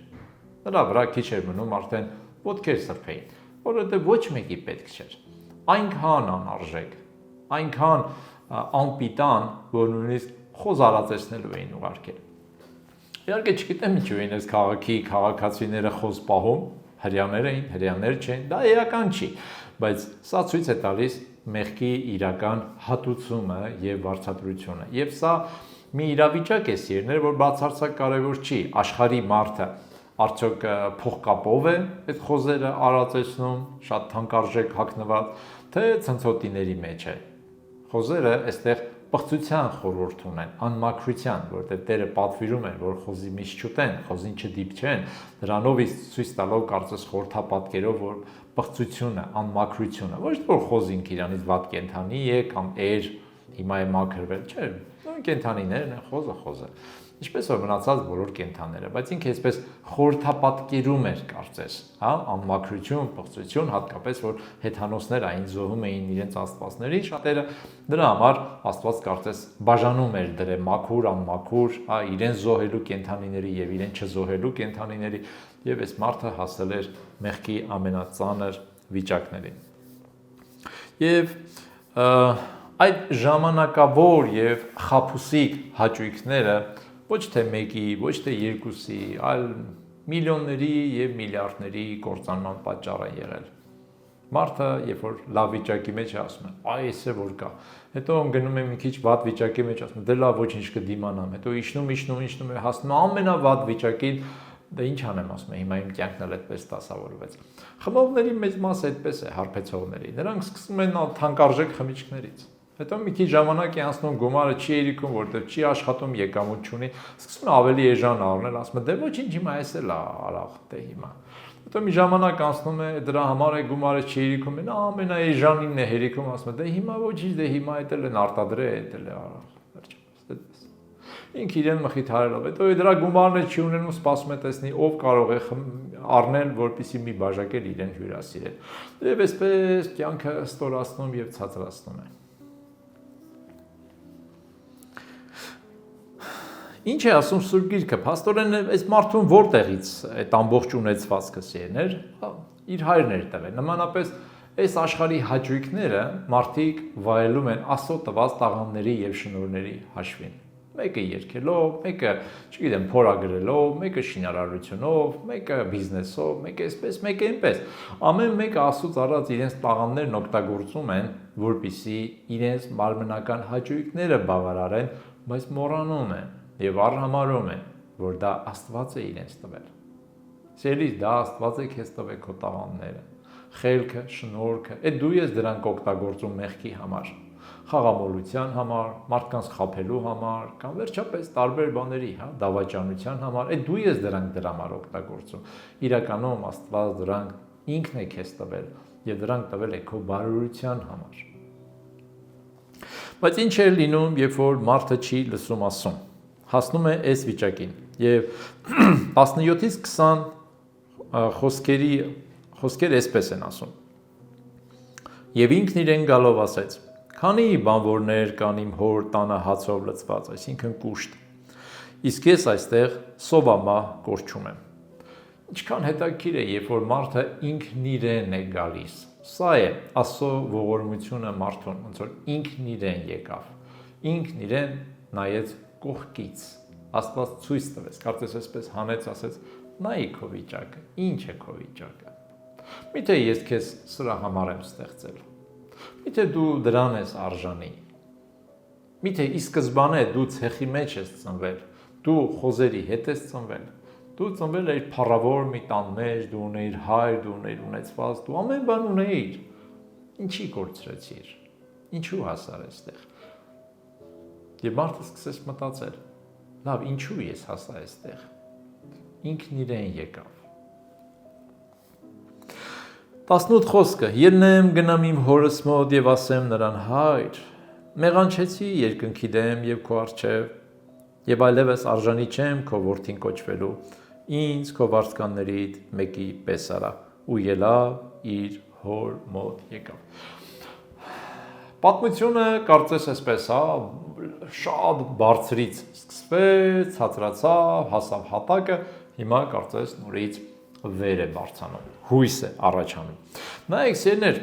Նրա վրա քիչ էր մնում արդեն ոտքեր սրբեին, որովհետև ոչ մեկի պետք չէր։ Այնքան անարժեք, այնքան անպիտան, որ նույնիսկ խոզարածեցնելու էին ուղարկել։ Իհարկե չգիտեմ ինչու էին այս քաղաքի քաղաքացիները խոզ պահում, հрьяաներ էին, հрьяաներ չէին, դա էական չի, բայց սա ցույց է տալիս մեղքի իրական հատուցումը եւ վարձատրությունը։ Եվ սա մի իրավիճակ է սիրներ, որ բացարձակ կարևոր չի, աշխարհի մարդը արդյոք փողկապով է այդ խոզերը արածեցնում, շատ թանկարժեք հագնված, թե ցնցոտիների մեջ է։ Խոզերը այստեղ պղծության խորհուրդ ունեն, անմաքրության, որտեղ Տերը պատվիրում է, որ խոզի միշտ չուտեն, խոզին չդիպչեն, դրանով իսկ ցույց տալով կարծես խորհրդապատկերով, որ պղծությունը, անմաքրությունը, ոչ թե որ խոզին իրանից վատ կենթանի է կամ հիմա է մաքրվել, չէ, կենթանիներն են, խոզը։ Ինչպես որ մնացած բոլոր կենթանները, բայց ինքը այսպես խորհրդապատկերում էր կարծես, հա, անմաքրություն, պղծություն, հատկապես որ հեթանոսները այն զոհում էին իրենց աստվածների, շատերը դրա համար Աստված կարծես բաժանում էր դրե մաքուր, անմաքուր, հա, իրեն զոհելու կենթանիների եւ իրեն չզոհելու կենթանիների, եւ այս մարդը հասել էր մեղքի ամենածանր վիճակներին։ Եվ այդ ժամանակավոր եւ խաբուսիկ հաճույքները ոչ թե մեկի, ոչ թե երկուսի, այլ միլիոնների եւ միլիարդների կործանման պատճառ է եղել։ Մարդը, երբ որ լավ վիճակի մեջ է, ասում է, այս է որ կա։ Հետո գնում է մի քիչ վատ վիճակի մեջ, ասում է, դե լավ, ոչինչ կդիմանամ։ Հետո իջնում է, հասնում ամենավատ վիճակին, դե ինչ անեմ, ասում է, հիմա իմ կյանքն էլ այդպես դասավորվեց։ Խմողների մեծ մասը այդպես է, հարբեցողների։ Նրանք սկսում են թանկարժեք խմիչքներից։ Հետո մի քիչ ժամանակ է անցնում, գումարը չի երիքում, որտեղ չի աշխատում, եկամուտ չունի, սկսում է ավելի էժան առնել, ասում է, դե ոչինչ հիմա էս էլ արաղ, դե հիմա։ Հետո մի ժամանակ անցնում է, դրա համար է գումարը չի երիքում, ամենաէժանինն է հերիքում, ասում է, դե հիմա ոչինչ, դե հիմա էդ էլ են արտադրել, էդ էլ է արաղ, վերջապես, այդպես։ Ինքը իրեն մխիթարելով, հետո դրա գումարն է չի ունենում, սպասում է տեսնի ով կարող է առնել, որպեսզի մի բաժակել իրեն հյուրասիրել։ Եվ այսպես կյանքը ստորացնում եւ ցածրացնում է։ Ինչ է ասում Սուրբ Գիրքը, փաստորեն այս մարդուն որտեղից այդ ամբողջ ունեցվածքը սիրներ, իր հայրն էր տվել։ Նմանապես այս աշխարհի հաճույքները մարդիկ վայելում են Աստծո տված տաղանդների եւ շնորհների հաշվին։ Մեկը երգելով, մեկը, չգիտեմ, փորագրելով, մեկը շինարարությունով, մեկը բիզնեսով, մեկը այսպես, մեկը այնպես։ Ամեն մեկը Աստծոց առած իրենց տաղանդներն օգտագործում են, որպեսզի իրենց մարմնական հաճույքները բավարարեն, բայց մոռանում են եւ արհամարում են, որ դա Աստված է իրենց տվել։ Սիրելի, դա Աստված է քեզ տվել քո տաղանդները, խելքը, շնորհքը, այդ դու ես դրանք օգտագործում մեղքի համար, խաղամոլության համար, մարդկանց խաբելու համար, կամ վերջապես տարբեր բաների, հա, դավաճանության համար, այդ դու ես դրանք դրա համար օգտագործում։ Իրականում Աստված դրանք ինքն է քեզ տվել եւ դրանք տվել է քո բարօրության համար։ Բայց ինչ է լինում, երբ որ մարդը չի լսում Աստծուն, հասնում է այս վիճակին եւ 17-ից 20 խոսքեր այսպես են ասում։ Եվ ինքն իրեն գալով ասեց. «Քանի բանվորներ կան իմ հոր տանը հացով լցված, այսինքն կուշտ, իսկ ես այստեղ սովամահ կորչում եմ»։ Ինչքան հետաքրքիր է, երբ որ մարդը ինքն իրեն է գալիս։ Սա է Աստծո ողորմությունը մարդուն, ոնց որ ինքն իրեն եկավ, ինքն իրեն նայեց կողքից, Աստված ցույց տվեց, կարծես այսպես հանեց, ասեց. «Նայի քո վիճակը, ինչ է քո վիճակը։ Միթե ես քեզ սրա համար եմ ստեղծել։ Միթե դու դրան ես արժանի։ Միթե ի սկզբանե դու ցեխի մեջ ես ծնվել, դու խոզերի հետ ես ծնվել։ Դու ծնվել ես փառավոր մի տան մեջ, դու ունեիր հայր, դու ունեիր ունեցված, դու ամեն բան ունեիր։ Ինչի կորցրեցիր։ Ինչու հասար այստեղ»։ Եվ մարդը սկսեց մտածել. լավ, ինչու ես հասա այստեղ։ Ինքն իրեն եկավ։ 18 խոսքը. Ելնեմ գնամ իմ հորս մոտ եւ ասեմ նրան. հայր, մեղանչեցի երկնքի դեմ եւ քո առջև, եւ այլևս արժանի չեմ քո որդին կոչվելու, ինձ քո վարձկաններից մեկի պես արա, ու ելավ իր հոր մոտ եկավ։ Պատմությունը կարծես այսպես, շատ բարձրից սկսվեց, ցածրացավ, հասավ հատակը, հիմա կարծես նորից վեր է բարձանում, հույս է առաջանում։ Նայեք սերներ,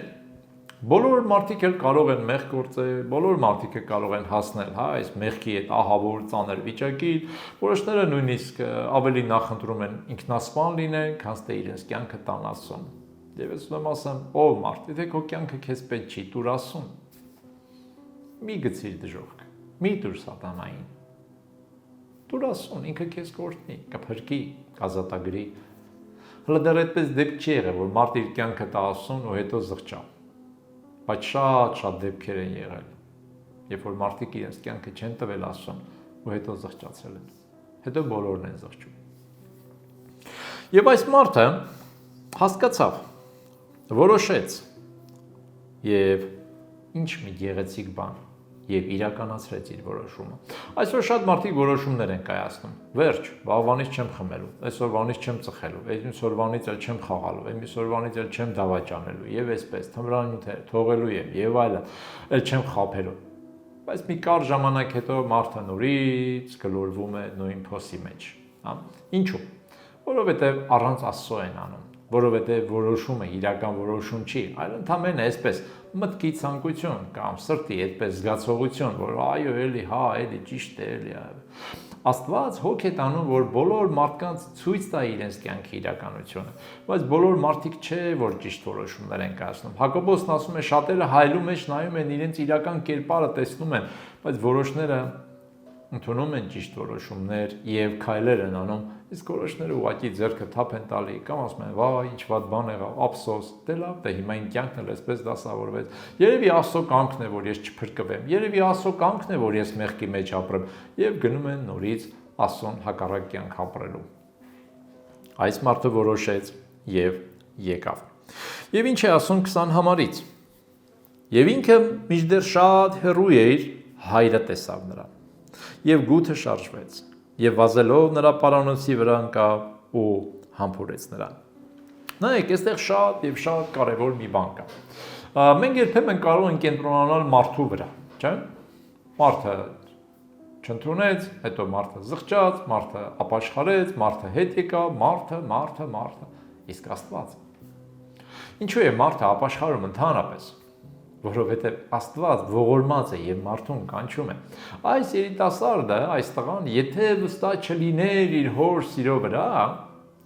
բոլոր մարդիկ էլ կարող են մեղք գործել, բոլոր մարդիկ էլ կարող են հասնել, այս մեղքի այդ ահավոր ծանր վիճակի, որոշները նույնիսկ ավելի նախընտրում են ինքնասպան լինեն, քան թե իրենց կյանքը տան Աստծուն։ Եվ ես ուզում եմ ասեմ, ով մարդ, եթե քո կյանքը քեզ պետք չի, տուր Աստծուն։ Մի գցիր դժոխք, մի տուր սատանային։ Տուր Աստծուն, ինքը քեզ կօրհնի, կփրկի, կազատագրի։ Հələ դեռ այդպես դեպք չի եղել, որ մարդ իր կյանքը տա Աստծուն ու հետո զղջա։ Բայց շատ դեպքեր են եղել, երբ որ մարդիկ իրենց կյանքը չեն տվել Աստծուն ու հետո զղջացել են։ Հետո բոլորն են զղջում։ Եվ այս մարդը հասկացավ, որոշեց եւ ինչ մի գեղեցիկ բան եւ իրականացրեց իր որոշումը։ Այսօր շատ մարդիկ որոշումներ են կայացնում։ Վերջ, վաղվանից չեմ խմելու, այսօրվանից չեմ ծխելու, այսօրվանից էլ չեմ խաղալու, այսօրվանից էլ չեմ դավաճանելու եւ այսպես թմրանյութեր թողելու եմ եւ այլն, էլ չեմ խաբելու։ Բայց մի կարճ ժամանակ հետո մարդը նորից գլորվում է նույն փոսի մեջ, հա։ Ինչու՞։ Որովհետեւ առանց Աստծո են անում, որովհետեւ որոշումը իրական որոշում չի, այլ ընդհանրապես այսպես մտքի ցանկություն կամ սրտի այդպես զգացողություն, որ այո, էլի, հա, էլի ճիշտ է, էլի։ Աստված հոգ է տանում, որ բոլոր մարդկանց ցույց տա իրենց կյանքի իրականությունը, բայց բոլոր մարդիկ չէ, որ ճիշտ որոշումներ են կայացնում։ Հակոբոսն ասում է, շատերը հայելու մեջ նայում են իրենց իրական կերպարը տեսնում են, բայց որոշները ընդունում են ճիշտ որոշումներ եւ քայլեր են անում, իսկ որոշները ուղղակի ձեռքը թափ են տալի կամ ասում են, վայ, ինչ վատ բան եղավ, ափսոս, դե լավ, դե հիմա իմ կյանքն էլ այսպես դասավորվեց։ Երևի Աստծո կամքն է, որ ես չփրկվեմ, երևի Աստծո կամքն է, որ ես մեղքի մեջ ապրեմ, եւ գնում են նորից Աստծուն հակառակ կյանք ապրելու։ Այս մարդը որոշեց եւ եկավ։ Եվ ինչ է ասում 20 համարից։ Եվ ինքը մինչդեռ շատ հեռու էր, հայրը տեսավ նրան։ Եվ գութը շարժվեց, եւ վազելով նրա պարանոցի վրա ընկավ ու համբուրեց նրան։ Նայեք, այստեղ շատ եւ շատ կարեւոր մի բան կա։ Մենք երբեմն կարող ենք կենտրոնանալ մարդու վրա, չէ՞։ Մարդը չընդունեց, հետո մարդը զղջաց, մարդը ապաշխարեց, մարդը հետ եկավ, մարդը, իսկ Աստված։ Ինչու է մարդը ապաշխարում ընդհանրապես։ Որովհետև Աստված ողորմած է եւ մարդուն կանչում է։ Այս երիտասարդը, այս տղան, եթե վստահ չլիներ իր հոր սիրո վրա,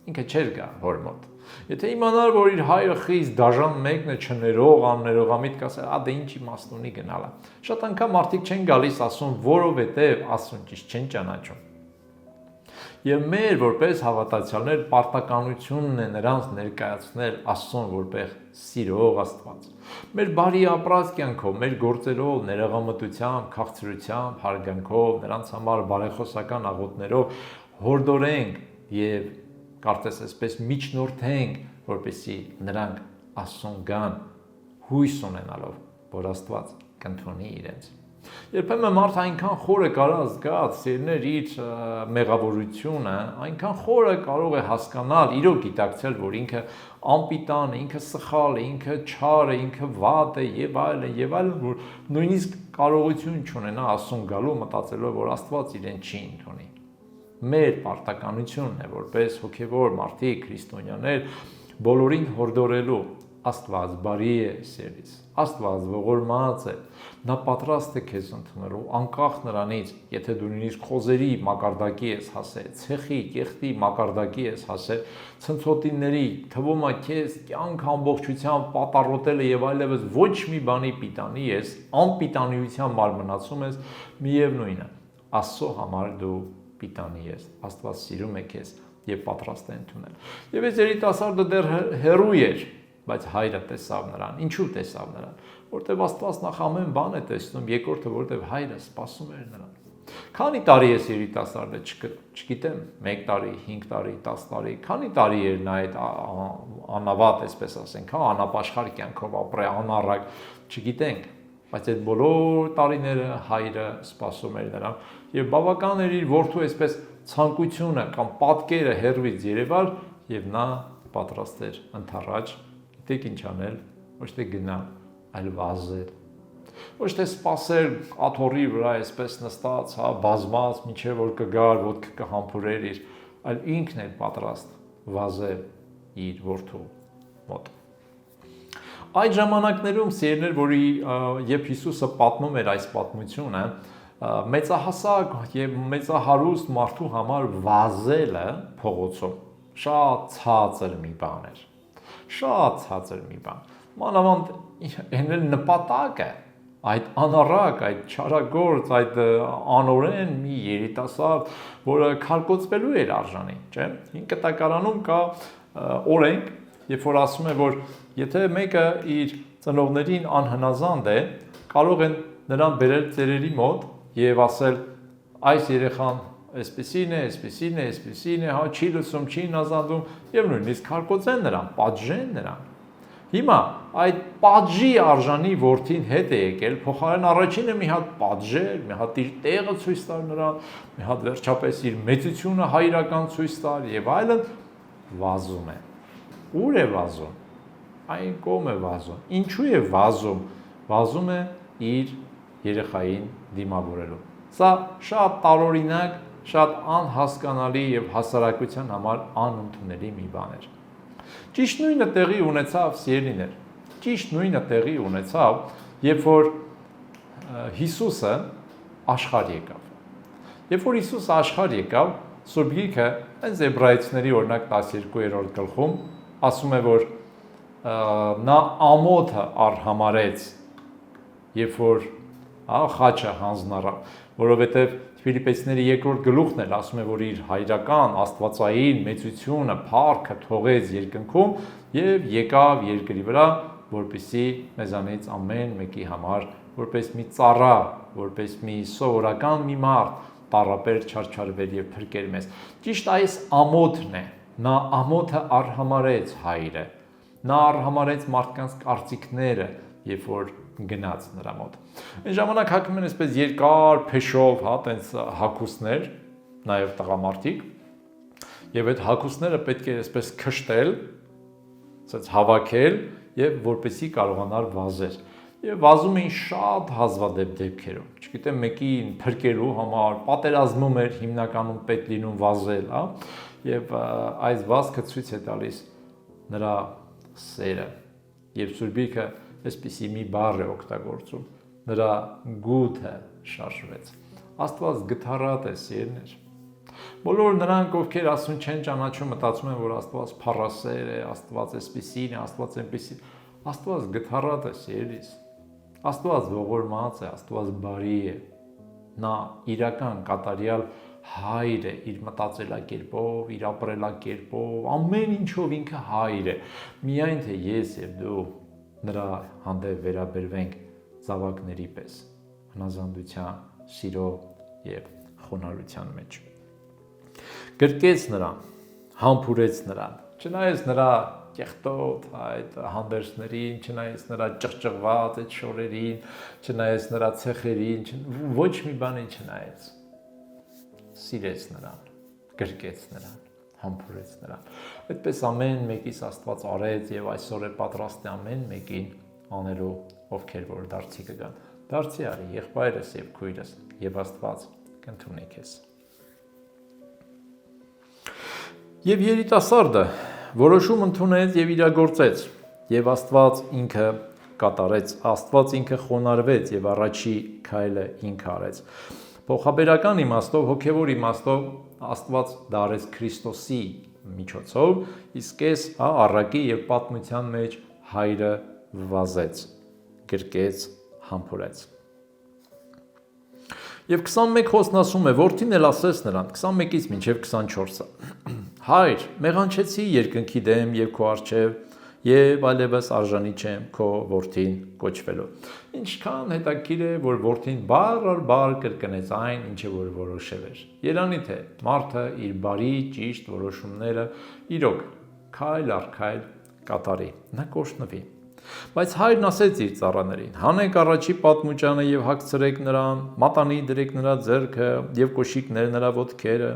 ինքը չէր գա հոր մոտ։ Եթե իմանար, որ իր հայրը խիստ դաժան մեկն է, չներող, աններողամիտ կասել, դե ինչ իմաստ ունի գնալը։ Շատ անգամ մարդիկ չեն գալիս ասում, որովհետև Աստծուն ճիշտ չեն ճանաչում։ Եվ մեր որպես հավատացյալներ պարտականությունն է նրանց ներկայացնել Աստծուն որպես սիրող Աստված։ Մեր բարի ապրած կյանքով, մեր գործերով, ներողամտությամբ, քաղցրությամբ, հարգանքով, նրանց համար բարեխոսական աղոթներով հորդորենք եւ կարծես այսպես միջնորդենք, որպեսզի նրանք Աստծուն գան, հույս ունենալով, որ Աստված կընդունի իրենց։ Երբեմն մարդը այնքան խորը կարող զգա սերներ իր մեղավորությունը, այնքան խորը կարող է հասկանալ, իրոք գիտակցել, որ ինքը անպիտան է, ինքը սխալ է, ինքը չար է, ինքը վատ է եւ այլն, որ նույնիսկ կարողություն չունենա Աստծուն գալու մտածելով, որ Աստված իրեն չի ընդունի։ Մեր պարտականությունն է որպես հոգևոր մարդիկ, քրիստոնյաներ, բոլորին հորդորելու Աստված բարի է սերից, Աստված ողորմած է, նա պատրաստ է քեզ ընդունելու, անկախ նրանից, եթե դու նույնիսկ խոզերի մակարդակի ես հասել, ցեխի, կեղտի մակարդակի ես հասել, ցնցոտիների, թվում է քեզ կյանք ամբողջությամբ պատառոտել է եւ այլևս ոչ մի բանի պիտանի ես, անպիտանիության մարմնացում ես, միևնույն է, Աստծո համար դու պիտանի ես, Աստված սիրում է քեզ եւ պատրաստ է ընդունել։ Եվ այս երիտասարդը դեռ հեռու էր, բայց հայրը տեսավ նրան։ Ինչու տեսավ նրան։ Որտեւ Աստված նախ ամեն բան է տեսնում, երկրորդը որտեւ հայրը սպասում էր նրան։ Քանի տարի ես երիտասարդը, չգիտեմ, 1 տարի, 5 տարի, 10 տարի, քանի տարի էր նա այդ անավատ, այսպես ասենք, հա, անապաշխար կյանքով ապրել, անառակ, չգիտենք, բայց այդ բոլոր տարիները հայրը սպասում էր նրան եւ բավական էր իր որդու այսպես ցանկությունը կամ պատկերը հերվից երևալ եւ նա պատրաստ էր ընթառաջ, գիտեք ինչ անել, ոչ թե գնալ, այլ վազել։ Ոչ թե սպասել աթոռի վրա այսպես նստած, հա, բազմած, մինչև որ կգար, ոտքը կհամբուրեր իր, այլ ինքն էր պատրաստ վազել իր որդու մոտ։ Այդ ժամանակներում սիրելիներ, որի երբ Հիսուսը պատմում էր այս պատմությունը, մեծահասակ եւ մեծահարուստ մարդու համար վազելը փողոցում շատ ցածր մի բան էր։ Շատ ցածր մի բան։ Մանավանդ այն նպատակը այդ անառակ, այդ չարագործ, այդ անօրեն մի երիտասարդ, որը քարկոծվելու էր արժանի, չէ՞։ Հին կտակարանում կա օրենք, երբ որ ասում է, որ եթե մեկը իր ծնողներին անհնազանդ է, կարող են նրան բերել ծերերի մոտ եւ ասել այս երեխան այսպեսին է, այսպեսին է, այսպեսին է, հա, չի լսում, չի հնազանդում եւ նույնիսկ քարկոծեն նրան, պատժեն նրան։ Հիմա այդ պատժի արժանի որդին հետ է եկել, փոխարեն առաջինը մի հատ պատժեր, մի հատ իր տեղը ցույց տար նրան, մի հատ վերջապես իր մեծությունը հայրական ցույց տար եւ այլն, վազում է։ Ուր է վազում։ Այն կողմ է վազում։ Ինչու է վազում։ Վազում է իր երեխային դիմավորելու։ Սա շատ տարօրինակ, շատ անհասկանալի եւ հասարակության համար անընդունելի մի բան էր։ Ճիշտ նույնը տեղի ունեցավ, սիրելիներ, ճիշտ նույնը տեղի ունեցավ, երբ որ Հիսուսը աշխարհ եկավ։ Երբ որ Հիսուսը աշխարհ եկավ, Սուրբ Գիրքը, այս Եբրայեցիների օրինակ 12-րդ գլխում ասում է, որ նա ամոթը արհամարեց, երբ որ խաչը հանձնառավ, որովհետև Ֆիլիպպեցիների 2-րդ գլուխն էլ ասում է, որ իր հայրական աստվածային մեծությունը, փառքը թողեց երկնքում եւ եկավ երկրի վրա, որպեսզի մեզանից ամեն մեկի համար, որպես մի ծառա, որպես մի սովորական մի մարդ, տառապեր, չարչարվեր եւ փրկեր մեզ։ Ճիշտ այս ամոթն է։ Նա ամոթը արհամարեց հայրը։ Նա արհամարեց մարդկանց կարծիքները, երբ որ գնաց նրա մոտ։ Այն ժամանակ հագնում են այսպես երկար փեշով, հա, տենց հագուստներ, նաև տղամարդիկ, եւ այդ հագուստները պետք է այսպես քշտել, ասած հավաքել եւ որպեսզի կարողանար վազել։ Եվ վազում էին շատ հազվադեպ դեպքերում։ Չգիտեմ, մեկին փրկելու համար պատերազմում էր հիմնականում պետք լինում վազել, հա, եւ այս վազքը ցույց է տալիս նրա սերը։ Եվ Սուրբ Գիրքը այսպիսի մի բառ է օգտագործում, նրա գութը շարժվեց։ Աստված գթառատ է, սիրելիներ։ Բոլոր նրանք, ովքեր ասում չեն ճանաչում, մտածում են, որ Աստված փառասեր է, Աստված այսպիսին է, Աստված այնպիսին։ Աստված գթառատ է, սիրելիս։ Աստված ողորմած է, Աստված բարի է։ Նա իրական կատարյալ հայր է, իր մտածելակերպով, իր ապրելակերպով, ամեն ինչով ինքը հայր է։ Միայն թե ես եւ դու նրա հանդեպ վերաբերվենք զավակների պես, հնազանդության, սիրո եւ խոնարհության մեջ։ Գրկեց նրան, համբուրեց նրան, չնայած նրա կեղտոտ այդ հանդերձներին, չնայած նրա ճղճղված այդ շորերին, չնայած նրա ցեխերին, ոչ մի բանին չնայած, սիրեց նրան, գրկեց նրան, համբուրեց նրան։ Այդպես ամեն մեկից Աստված արեց եւ այսօր է պատրաստ է ամեն մեկին անելու, ովքեր որ դարձի կգան։ Դարձի արի եղբայրս եւ քույրս եւ Աստված կընդունի քեզ։ Եվ երիտասարդը որոշում ընդունեց եւ իրագործեց, եւ Աստված ինքը կատարեց, Աստված ինքը խոնարհվեց եւ առաջի քայլը ինքը արեց։ Փոխաբերական իմաստով, հոգևոր իմաստով Աստված դարեց Քրիստոսի միջոցով, իսկ այս առակի եւ պատմության մեջ հայրը վազեց, գրկեց, համբուրեց։ Եվ 21 խոսքն ասում է, որդին էլ ասեց նրան, 21-ից մինչև 24-ը. Հայր, մեղանչեցի երկնքի դեմ եւ քո առջև եւ այլևս արժանի չեմ քո որդին կոչվելու։ Ինչքան հետաքրքիր է, որ որդին բառ առ բառ կրկնեց այն, ինչը որ որոշել էր։ Երանի թե մարդը իր բարի, ճիշտ որոշումները իրոք քայլ առ քայլ կատարի, նա կօրհնվի։ Բայց հայրն ասեց իր ծառաներին. հանեք առաջի պատմուճանը եւ հագցրեք նրան, մատանի դրեք նրա ձեռքը եւ կոշիկներ նրա ոտքերը,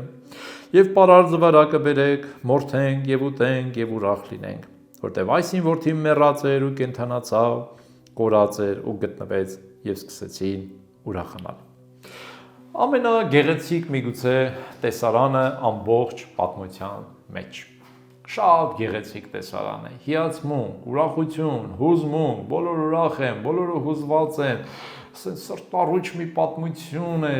եւ պարար զվարակը բերեք, մորթենք եւ ուտենք եւ ուրախ լինենք, որտեւ այսին որդին մեռած էր ու կենթանացավ, կորած էր ու գտնվեց եւ սկսեցին ուրախանալ։ Ամենագեղեցիկ միգուցե տեսարանը ամբողջ պատմության մեջ։ Շատ գեղեցիկ տեսարան է, հիացմունք, ուրախություն, հուզմունք, բոլոր ուրախ են, բոլորը հուզված են, սրտառուչ մի պատմություն է,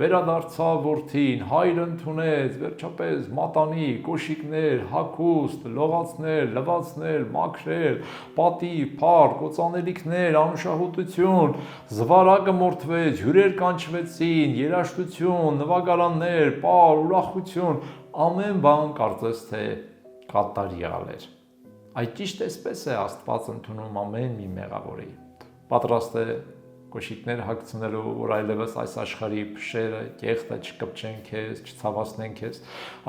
վերադարձավ որդին, հայրը ընդունեց, վերջապես մատանի, կոշիկներ, հագուստ, լողացներ, լվացներ, մաքրեր, պատիվ, փառք, կոծանելիքներ, անուշահոտություն, զվարակը մորթվեց, հյուրեր կանչվեցին, երաժշտություն, նվագարաններ, պար, ուրախություն, ամեն բան կարծես թե կատարյալ էր։ Այդ ճիշտ էսպես է Աստված ընդունում ամեն մի մեղավորի։ Պատրաստ է կոշիկներ հագցնելու, որ այլևս այս աշխարհի փշերը, կեղտը չկպչեն քեզ, չցավացնեն քեզ,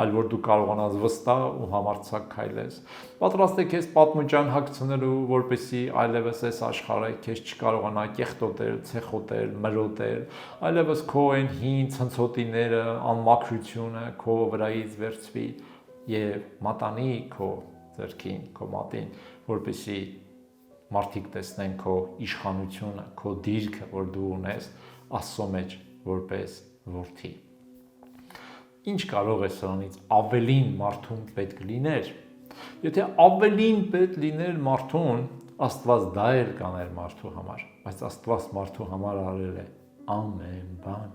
այլ որ դու կարողանաս վստահ ու համարձակ քայլես։ Պատրաստ է քեզ պատմուճան հագցնելու, որպեսզի այլևս այս աշխարհը քեզ չկարողանա կեղտոտել, ցեխոտել, մրոտել, այլևս քո այն հին ցնցոտիները, անմաքրությունը քո վրայից վերցվի եւ մատանի քո ձեռքին, քո մատին, որպեսզի մարդիկ տեսնեն քո իշխանությունը, քո դիրքը, որ դու ունես Աստծո մեջ որպես որդի։ Ինչ կարող է սրանից ավելին մարդուն պետք լիներ։ Եթե ավելին պետք լիներ մարդուն, Աստված դա էլ կաներ մարդու համար, բայց Աստված մարդու համար արել է ամեն բան։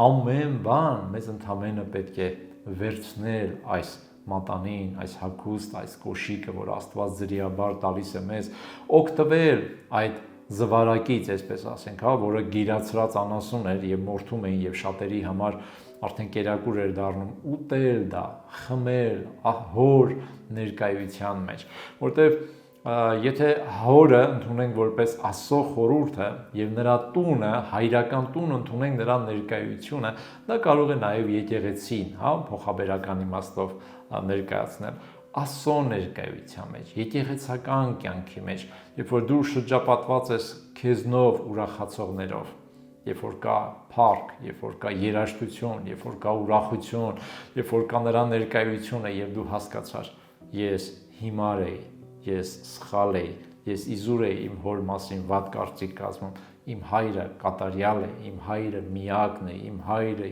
Ամեն բան մեզ ընդամենը պետք է վերցնել այս մատանին, այս հագուստ, այս կոշիկը, որ Աստված ձրիաբար տալիս է մեզ, օգտվել այդ զվարակից, այսպես ասենք, որը գիրացրած անասուն էր եւ մորթում էին եւ շատերի համար արդեն կերակուր էր դառնում, ուտել դա, խմել, հոր ներկայության մեջ, որտեվ եթե հորը ընդունենք որպես Աստծո խորհուրդը եւ նրա տունը, հայրական տունը ընդունենք նրա ներկայությունը, դա կարող է նաեւ եկեղեցին, փոխաբերական իմաստով ներկայացնել Աստծո ներկայության մեջ, եկեղեցական կյանքի մեջ, երբ որ դու շրջապատված ես քեզնով ուրախացողներով, երբ որ կա փառք, երբ որ կա երաժշտություն, երբ որ կա ուրախություն, երբ որ կա նրա ներկայությունը եւ դու հասկացար, ես հիմար եի, ես սխալ էի, ես իզուր էի իմ հոր մասին վատ կարծիք կազմում, իմ հայրը կատարյալ է, իմ հայրը միակն է, իմ հայրը,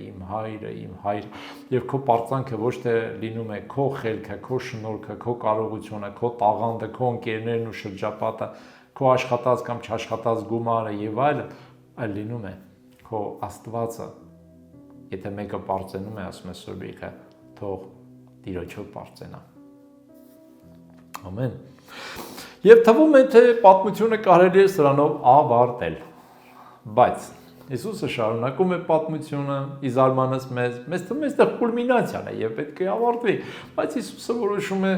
եւ քո պարծանքը ոչ թե լինում է քո խելքը, քո շնորհքը, քո կարողությունը, քո տաղանդը, քո ընկերներն ու շրջապատը, քո աշխատած կամ չաշխատած գումարը եւ այլն, այլ լինում է քո Աստվածը։ Եթե մեկը պարծենում է, ասում է Սուրբ Գիրքը, թող Տիրոջով պարծենա։ Ամեն։ Եվ թվում է, թե պատմությունը կարելի է սրանով ավարտել։ Բայց Հիսուսը շարունակում է պատմությունը, ի զարմանս մեզ թվում է, այստեղ կուլմինացիան է եւ պետք է ավարտվի, բայց Հիսուսը որոշում է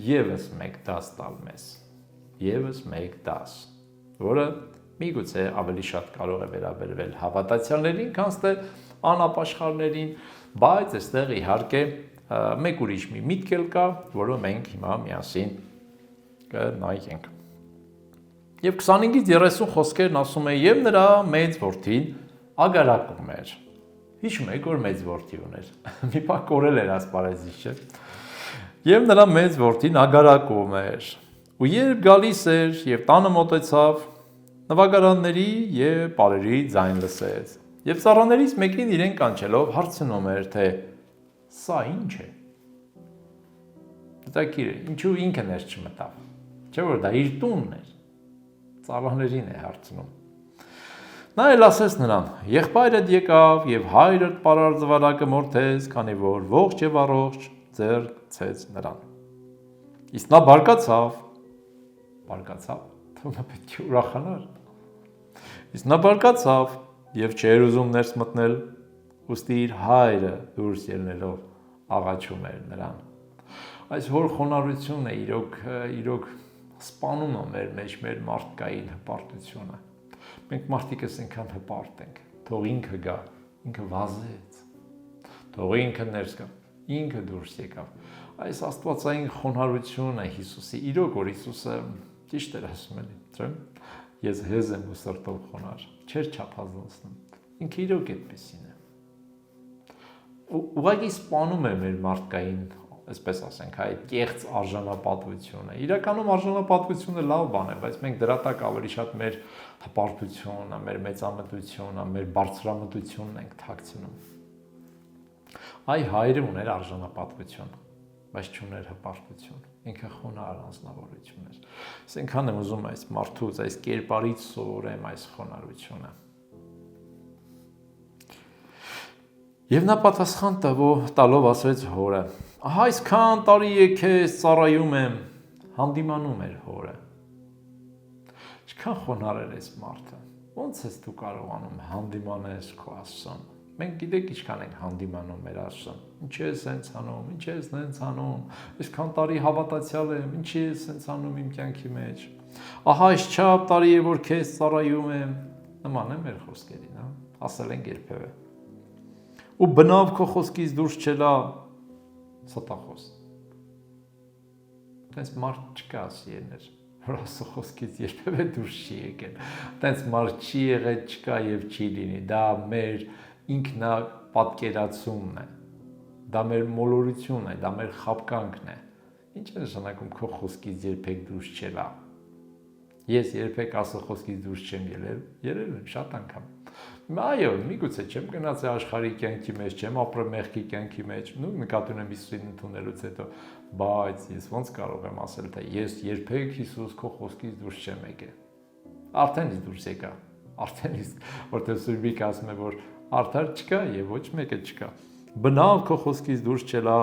եւս մեկ դաս տալ մեզ։ Եվս մեկ դաս, որը միգուցե ավելի շատ կարող է վերաբերվել հավատացյալներին, քան թե անապաշխարներին, բայց այստեղ իհարկե մեկ ուրիշ մի միտք էլ կա, որը մենք հիմա միասին կնայենք։ Եվ 25-ից 30 խոսքերն ասում է, եւ նրա մեծ որդին ագարակում էր։ Հիշում եք, որ մեծ որդի ուներ։ Մի պահ կորել էր ասպարեզից, չէ՞։ Եվ նրա մեծ որդին ագարակում էր։ Ու երբ գալիս էր եւ տանը մոտեցավ, նվագարանների եւ պարերի ձայն լսեց։ Եվ ծառաներից մեկին իրեն կանչելով հարցնում էր, թե սա ինչ է։ Հետաքրքիր է, ինչու ինքը ներս չմտավ։ Չէ՞ որ դա իր տունն էր։ Ծառաներին է հարցնում։ Նա էլ ասեց նրան. եղբայրդ եկավ եւ հայրդ պարար զվարակը մորթեց, քանի որ ողջ եւ առողջ ձեռ ցեց նրան։ Իսկ նա բարկացավ, թվում է պետք է ուրախանար։ Իսկ նա բարկացավ եւ չէր ուզում ներս մտնել, ուստի իր հայրը դուրս ելնելով աղաչում էր նրան։ Այս հոր խոնարհությունը իրոք սպանում է մեր մեջ մեր մարդկային հպարտությունը։ Մենք մարդիկս այնքան հպարտ ենք, թող ինքը գա, ինքը վազեց, թող ինքը ներս գա, ինքը դուրս եկավ։ Այս աստվածային խոնարհությունը Հիսուսի, իրոք որ Հիսուսը ճիշտ էր ասում էլի, չէ՞։ Ես հեզ եմ ու սրտով խոնարհ, չէր չափազանցնում։ Ինքը իրոք այդպեսին է։ Ուղղակի սպանում է մեր մարդկային, այսպես ասենք, այդ կեղծ արժանապատվությունը։ Իրականում արժանապատվությունը լավ բան է, բայց մենք դրա տակ ավելի շատ մեր հպարտությունը, մեր մեծամտությունը, մեր բարձրամտությունն ենք թաքցնում։ Այ հայրը ուներ արժանապատվություն, բայց չուներ հպարտություն։ Ինքը խոնարհ անձնավորություն էր։ Ես այնքան եմ ուզում այս մարդուց, այս կերպարից սովորեմ այս խոնարհությունը։ Եվ նա պատասխան տալով ասեց հորը. «Ահա այսքան տարի է քեզ ծառայում եմ», հանդիմանում էր հորը։ Ինչքան խոնարհ էր այս մարդը։ Ոնց ես դու կարողանում հանդիմանես քո Աստծուն։ Մենք գիտեք ինչքան ենք հանդիմանում մեր Աստծուն։ Ինչի ես սենց անում, ինչի ես նենց անում, այսքան տարի հավատացյալ եմ, ինչի ես սենց անում իմ կյանքի մեջ։ Ահա այսչափ տարի է որ քեզ ծառայում եմ։ Նման է մեր խոսքերին, հա։ Ասել ենք երբևէ։ Ու բնավ քո խոսքից դուրս չելա ստախոս։ Տենց մարդ չկա սիրներ, որ Աստծո խոսքից երբևէ դուրս չի եկել։ Տենց մարդ չի եղել, չկա եւ չի լինի։ Դա մեր ինքնապատկերացումն է։ Դա մեր մոլորությունն է, դա մեր խաբկանքն է։ Ինչ է նշանակում քո խոսքից երբեք դուրս չելա։ Ես երբեք Աստծո խոսքից դուրս չեմ ելել եմ շատ անգամ։ Այո, միգուցե չեմ գնացել աշխարհի կյանքի մեջ, չեմ ապրել մեղքի կյանքի մեջ, ու նկատի ունեմ Հիսուսին ընդունելուց հետո, բայց ես ոնց կարող եմ ասել, թե ես երբեք Հիսուս քո խոսքից դուրս չեմ եկել։ Արդեն իսկ դուրս եկա։ Արդեն իսկ, որտեղ Սուրբիկ ասում է, որ արդար չկա եւ ոչ մեկը չկա։ Բնավ քո խոսքից դուրս չելա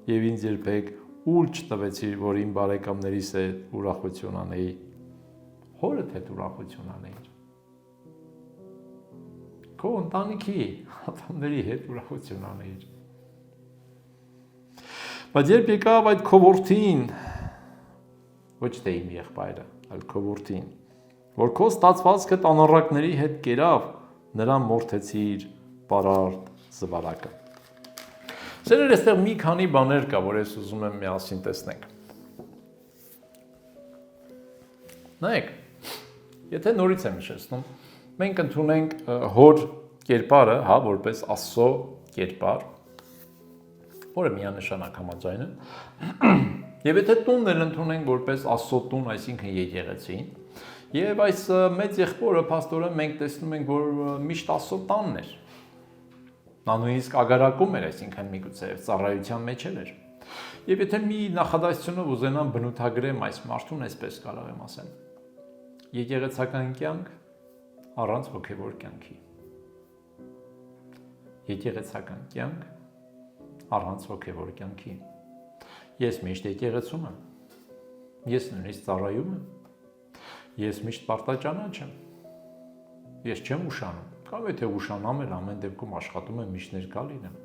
եւ ինձ երբեք ուլ չտվեցիր, որ իմ բարեկամներիս հետ ուրախություն անեի։ Հորդ հետ ուրախություն անեի։ Քո ընտանիքի անդամների հետ ուրախություն անեիր։ Բայց երբ եկավ այդ քո որդին, ոչ թե իմ եղբայրը, այլ քո որդին, որ քո ստացվածքը տանառակների հետ կերավ, նրան մորթեցիր պարարտ զվարակը։ Սերեր, այստեղ մի քանի բաներ կա, որ ես ուզում եմ միասին տեսնենք։ Նայեք, եթե նորից եմ հիշեցնում, մենք ընդունենք հոր կերպարը, հա, որպես Աստծո կերպար, որը միանշանակ համաձայն է, եւ եթե տունն ընդունենք որպես Աստծո տուն, այսինքն եկեղեցին, եւ այս մեծ եղբորը փաստորը մենք տեսնում ենք, որ միշտ Աստծո տանն էր։ Նա նույնիսկ ագարակում էր, այսինքն միգուցե ծառայության մեջ էր։ Եվ եթե մի նախադասությունով ուզենամ բնութագրեմ այս մարդուն, այսպես կարող եմ ասել. եկեղեցական կյանք առանց հոգևոր կյանքի։ Եկեղեցական կյանք առանց հոգևոր կյանքի։ Ես միշտ եկեղեցում եմ։ Ես նույնիսկ ծառայում եմ։ Ես միշտ պարտաճանաչ եմ։ Ես չեմ ուշանում։ Կամ եթե ուշանամ էլ ամեն դեպքում աշխատում եմ միշտ ներկա լինեմ։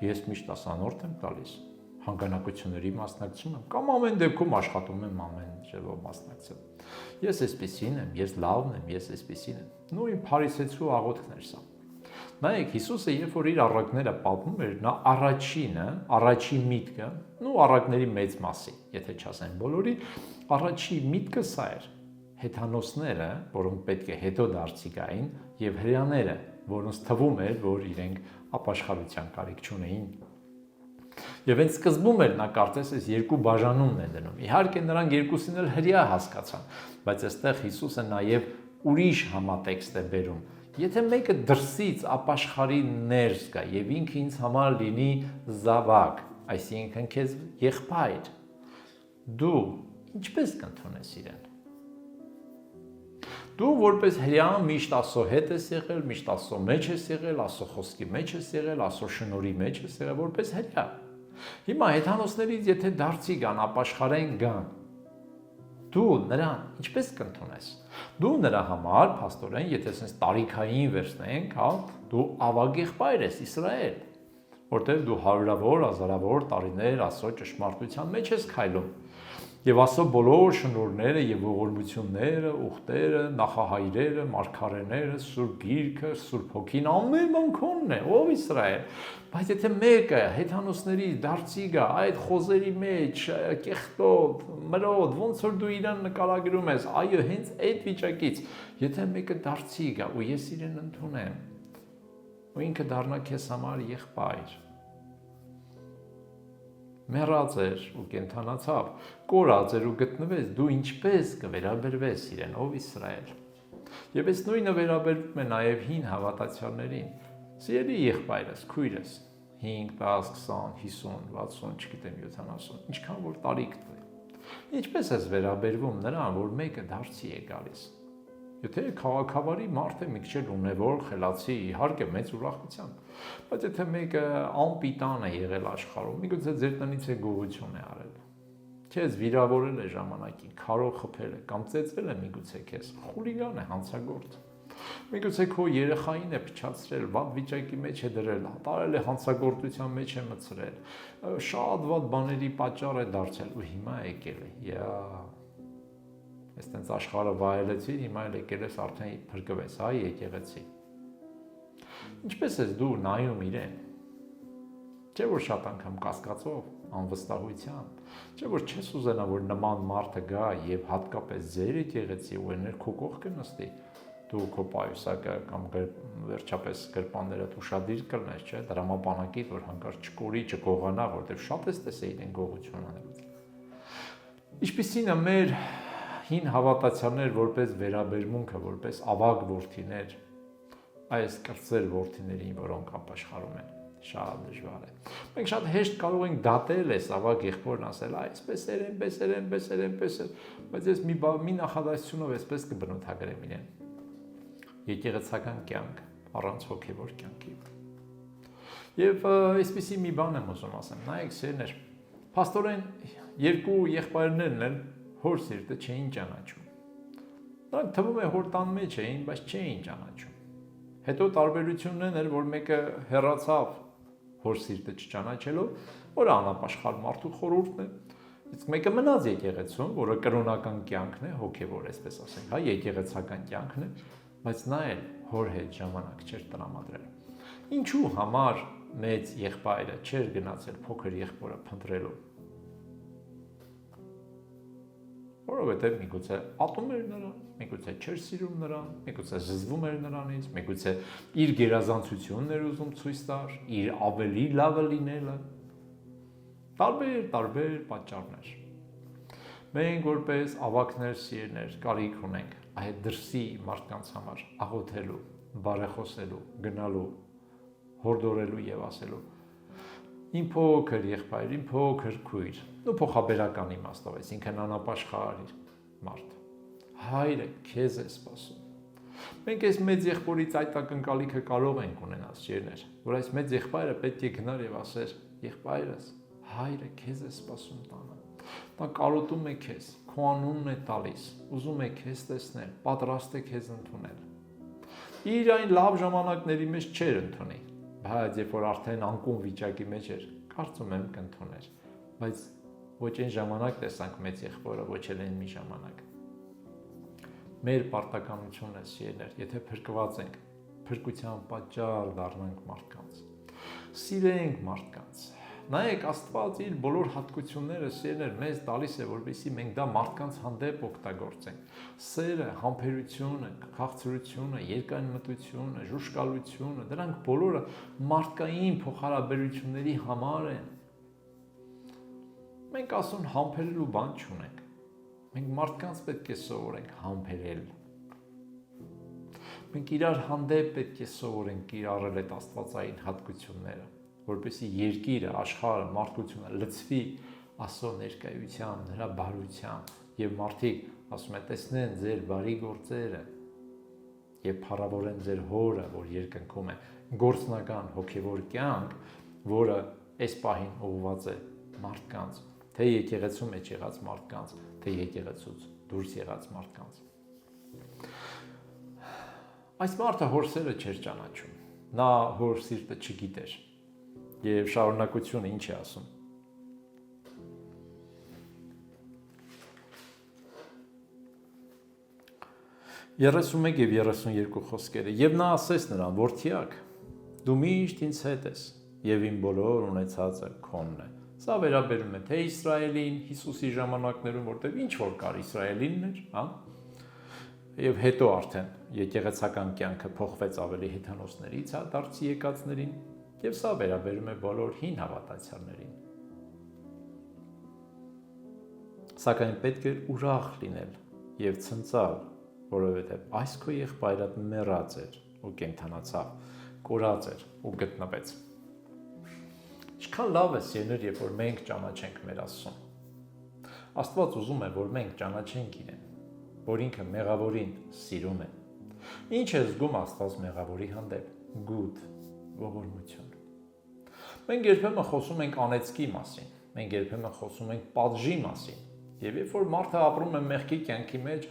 Ես միշտ ասանորդ եմ տալիս, հանգանակությունների մասնակցում եմ, կամ ամեն դեպքում աշխատում եմ ամեն ձևով մասնակցել։ Ես այսպեսին եմ, ես լավն եմ, ես այսպեսին եմ։ Նույն փարիսեցու աղոթքն էր սա։ Նայեք, Հիսուսը երբ որ իր առակները պատմում էր, նա առաջի միտքը, ու առակների մեծ մասի, եթե չասեմ բոլորի, առաջի միտքը սա էր. հեթանոսները, որոնք պետք է հետո դարձի գային, եւ հրեաները, որոնց թվում էր, որ իրենք ապաշխարության կարիք չունեին։ Եվ այն սկզբում էլ նա կարծես այս երկու բաժանումն է դնում։ Իհարկե նրանք երկուսին էլ հրեա հասկացան, բայց այստեղ Հիսուսը նաև ուրիշ համատեքստ է բերում։ Եթե մեկը դրսից ապաշխարի ներս գա եւ ինքը ինձ համար լինի զավակ, այսինքն քեզ եղբայր, դու ինչպես կընդունես իրեն։ Դու որպես հրեա միշտ Աստծո հետ ես եղել, միշտ Աստծո մեջ ես եղել, Աստծո խոսքի մեջ ես եղել, Աստծո շնորհի մեջ ես եղել որպես հրեա։ Հիմա հեթանոսներից եթե դարձի գան, ապաշխարեն գան, դու նրան ինչպես կընդունես։ Դու նրա համար, փաստորեն, եթե ասես տարիքային վերցնենք, հա, դու ավագ եղբայր ես Իսրայել։ որտեղ դու հարյուրավոր, հազարավոր տարիներ Աստծո ճշմարտության մեջ ես քայլում։ Եվ Աստծո բոլոր շնորհները եւ ողորմությունները, ուխտերը, նախահայրերը, մարգարեները, Սուրբ Գիրքը, Սուրբ Հոգին ամեն բան քոնն է, ով Իսրայել։ Բայց եթե մեկը հեթանոսների դարձի գա այդ խոզերի մեջ, կեղտոտ, մրոտ, ոնց որ դու իրան նկարագրում ես, այո, հենց այդ վիճակից, եթե մեկը դարձի գա ու ես իրեն ընդունեմ, ու ինքը դառնա քեզ համար եղբայր, մեռած էր ու կենթանացավ, կորած էր ու գտնվեց, դու ինչպես կվերաբերվես իրեն, ով Իսրայել։ Եվ այս նույնը վերաբերվում է նաև հին հավատացյալներին։ Սիրելի եղբայրս, քույրս, 5, 10, 20, 50, 60, չգիտեմ 70, ինչքան որ տարի կտվի։ Ինչպես ես վերաբերվում նրան, որ մեկը դարձի է գալիս։ Եթե քաղաքավարի մարդ է մի քիչ ունևոր, խելացի, իհարկե մեծ ուրախությամբ, բայց եթե մեկը անպիտան է եղել աշխարհում, միգուցե ձեր տնից է գողություն է արել, քեզ վիրավորել է ժամանակին, քարով խփել է կամ ծեծել է միգուցե քեզ, խուլիգան է, հանցագործ, միգուցե քո երեխային է փչացրել, վատ վիճակի մեջ է դրել, տարել է հանցագործության մեջ է մցրել, շատ վատ բաների պատճառ է դարձել ու հիմա եկել է, Այստենց աշխարհը վայելեցի, հիմա եկել ես արդեն փրկվես, հա, եկեղեցի։ Ինչպես ես դու նայում իրեն։ Չէ՞ որ շատ անգամ կասկածով, անվստահությամբ, չէ՞ որ չես ուզենա, որ նման մարդը գա եւ հատկապես ձեր եկեղեցի ու ներքո կողքը նստի։ Դու քո պայուսակը կամ վերջապես գրպաններդ ուշադիր կլնես, չէ՞, դրամապանակիդ, որ հանկարծ չկորի, չկողանա, որտեղ շատ ես տեսել իրեն գողություն անելուց։ Ինչպիսին է մեր հին հավատացյալներ որպես վերաբերմունքը, որպես ավագ որդիներ, այս կրտսեր որդիներին, որոնք ապաշխարում են, շատ դժվար է։ Մենք շատ հեշտ կարող ենք դատել այս ավագ եղբորն ասել, այսպես են, բայց ես մի նախադասությունով այսպես կբնութագրեմ իրեն։ Եկեղեցական կյանք առանց հոգևոր կյանքի։ Եվ այսպիսի մի բան եմ ուզում ասեմ, նայեք սերներ, փաստորեն երկու եղբայրներն են հոր սիրտը չէին ճանաչում։ Նրանք թվում է հոր տան մեջ էին, բայց չէին ճանաչում։ Հետո տարբերությունն էր, որ մեկը հեռացավ հոր սիրտը չճանաչելով, որը անապաշխար մարդու խորհուրդն է, իսկ մեկը մնաց եկեղեցում, որը կրոնական կյանքն է, հոգևոր, այսպես ասենք, հա, եկեղեցական կյանքն է, բայց նա էլ հոր հետ ժամանակ չէր տրամադրել։ Ինչու համար մեծ եղբայրը չէր գնացել փոքր եղբորը փնտրելու։ Որովհետև միգուցե ատում էր նրան, միգուցե չէր սիրում նրան, միգուցե զզվում էր նրանից, միգուցե իր գերազանցությունն էր ուզում ցույց տար, իր ավելի լավը լինելը։ Տարբեր պատճառներ։ Մենք որպես ավակներ, սիրներ կարիք ունենք այդ դրսի մարդկանց համար աղոթելու, բարեխոսելու, գնալու, հորդորելու եւ ասելու. Իմ փոքր եղբայր, իմ փոքր քույր, ու փոխաբերական իմաստով, այսինքն անապաշխար մարդ։ Հայրը քեզ է սպասում։ Մենք այս մեծ եղբորից այդ ակնկալիքը կարող ենք ունենալ, սիրներ, որ այս մեծ եղբայրը պետք է գնար եւ ասեր. եղբայրս, հայրը քեզ է սպասում տանը։ Նա կարոտում է քեզ, քո անունն է տալիս, ուզում է քեզ տեսնել, պատրաստ է քեզ ընդունել։ Իր այն լավ ժամանակների մեջ չէր ընդունի, բայց երբ որ արդեն անկում վիճակի մեջ էր, կարծում եմ կընդուներ, բայց ոչ այն ժամանակ տեսանք մեծ եղբորը, ոչ էլ այն մի ժամանակ։ Մեր պարտականությունն է, սիրներ, եթե փրկված ենք, փրկության պատճառ դառնանք մարդկանց, սիրենք մարդկանց։ Նայեք, Աստված իր բոլոր հատկությունները, սիրներ, մեզ տալիս է, որպեսզի մենք դա մարդկանց հանդեպ օգտագործենք։ Սերը, համբերությունը, քաղցրությունը, երկայնմտությունը, ժուշկալությունը, դրանք բոլորը մարդկային փոխհարաբերությունների համար են։ Մենք ասում համբերելու բան չունենք։ Մենք մարդկանց պետք է սովորենք համբերել։ Մենք իրար հանդեպ պետք է սովորենք կիրառել այդ աստվածային հատկությունները, որպեսզի երկիրը, աշխարհը, մարդկությունը լցվի Աստծո ներկայությամբ, նրա բարությամբ, եւ մարդիկ, ասում է, տեսնեն ձեր բարի գործերը եւ փառավորեն ձեր Հորը, որ երկնքում է, գործնական հոգեվոր կյանք, որը այս պահին ուղղված է մարդկանց, թե եկեղեցու մեջ եղած մարդկանց, թե եկեղեցուց դուրս եղած մարդկանց։ Այս մարդը հոր սերը չէր ճանաչում, նա հոր սիրտը չգիտեր։ Եվ շարունակությունը ինչ է ասում։ 31 եւ 32 խոսքերը։ Եվ նա ասեց նրան. «Որդյակ, դու միշտ ինձ հետ ես, եւ իմ բոլոր ունեցածը քոնն է»։ Սա վերաբերում է թե Իսրայելին, Հիսուսի ժամանակներում, որտեղ ինչ որ կար Իսրայելինն էր, հա։ Եվ հետո արդեն եկեղեցական կյանքը փոխվեց ավելի հեթանոսներից, հա, դարձի եկածներին, եւ սա վերաբերում է բոլոր հին հավատացյալներին։ Սակայն պետք է ուրախ լինել եւ ցնծալ, որովհետեւ այս քո եղբայրը մեռած էր ու կենդանացավ, կորած էր ու գտնվեց։ Ինչքան լավ է սիրներ, երբ որ մենք ճանաչենք մեր Աստծուն։ Աստված ուզում է, որ մենք ճանաչենք իրեն, որ ինքը մեղավորին սիրում է։ Ինչ է զգում Աստված մեղավորի հանդեպ։ Գութ, ողորմություն։ Մենք երբեմն խոսում ենք անեծքի մասին, մենք երբեմն խոսում ենք պատժի մասին։ Եվ երբ որ մարդը ապրում է մեղքի կյանքի մեջ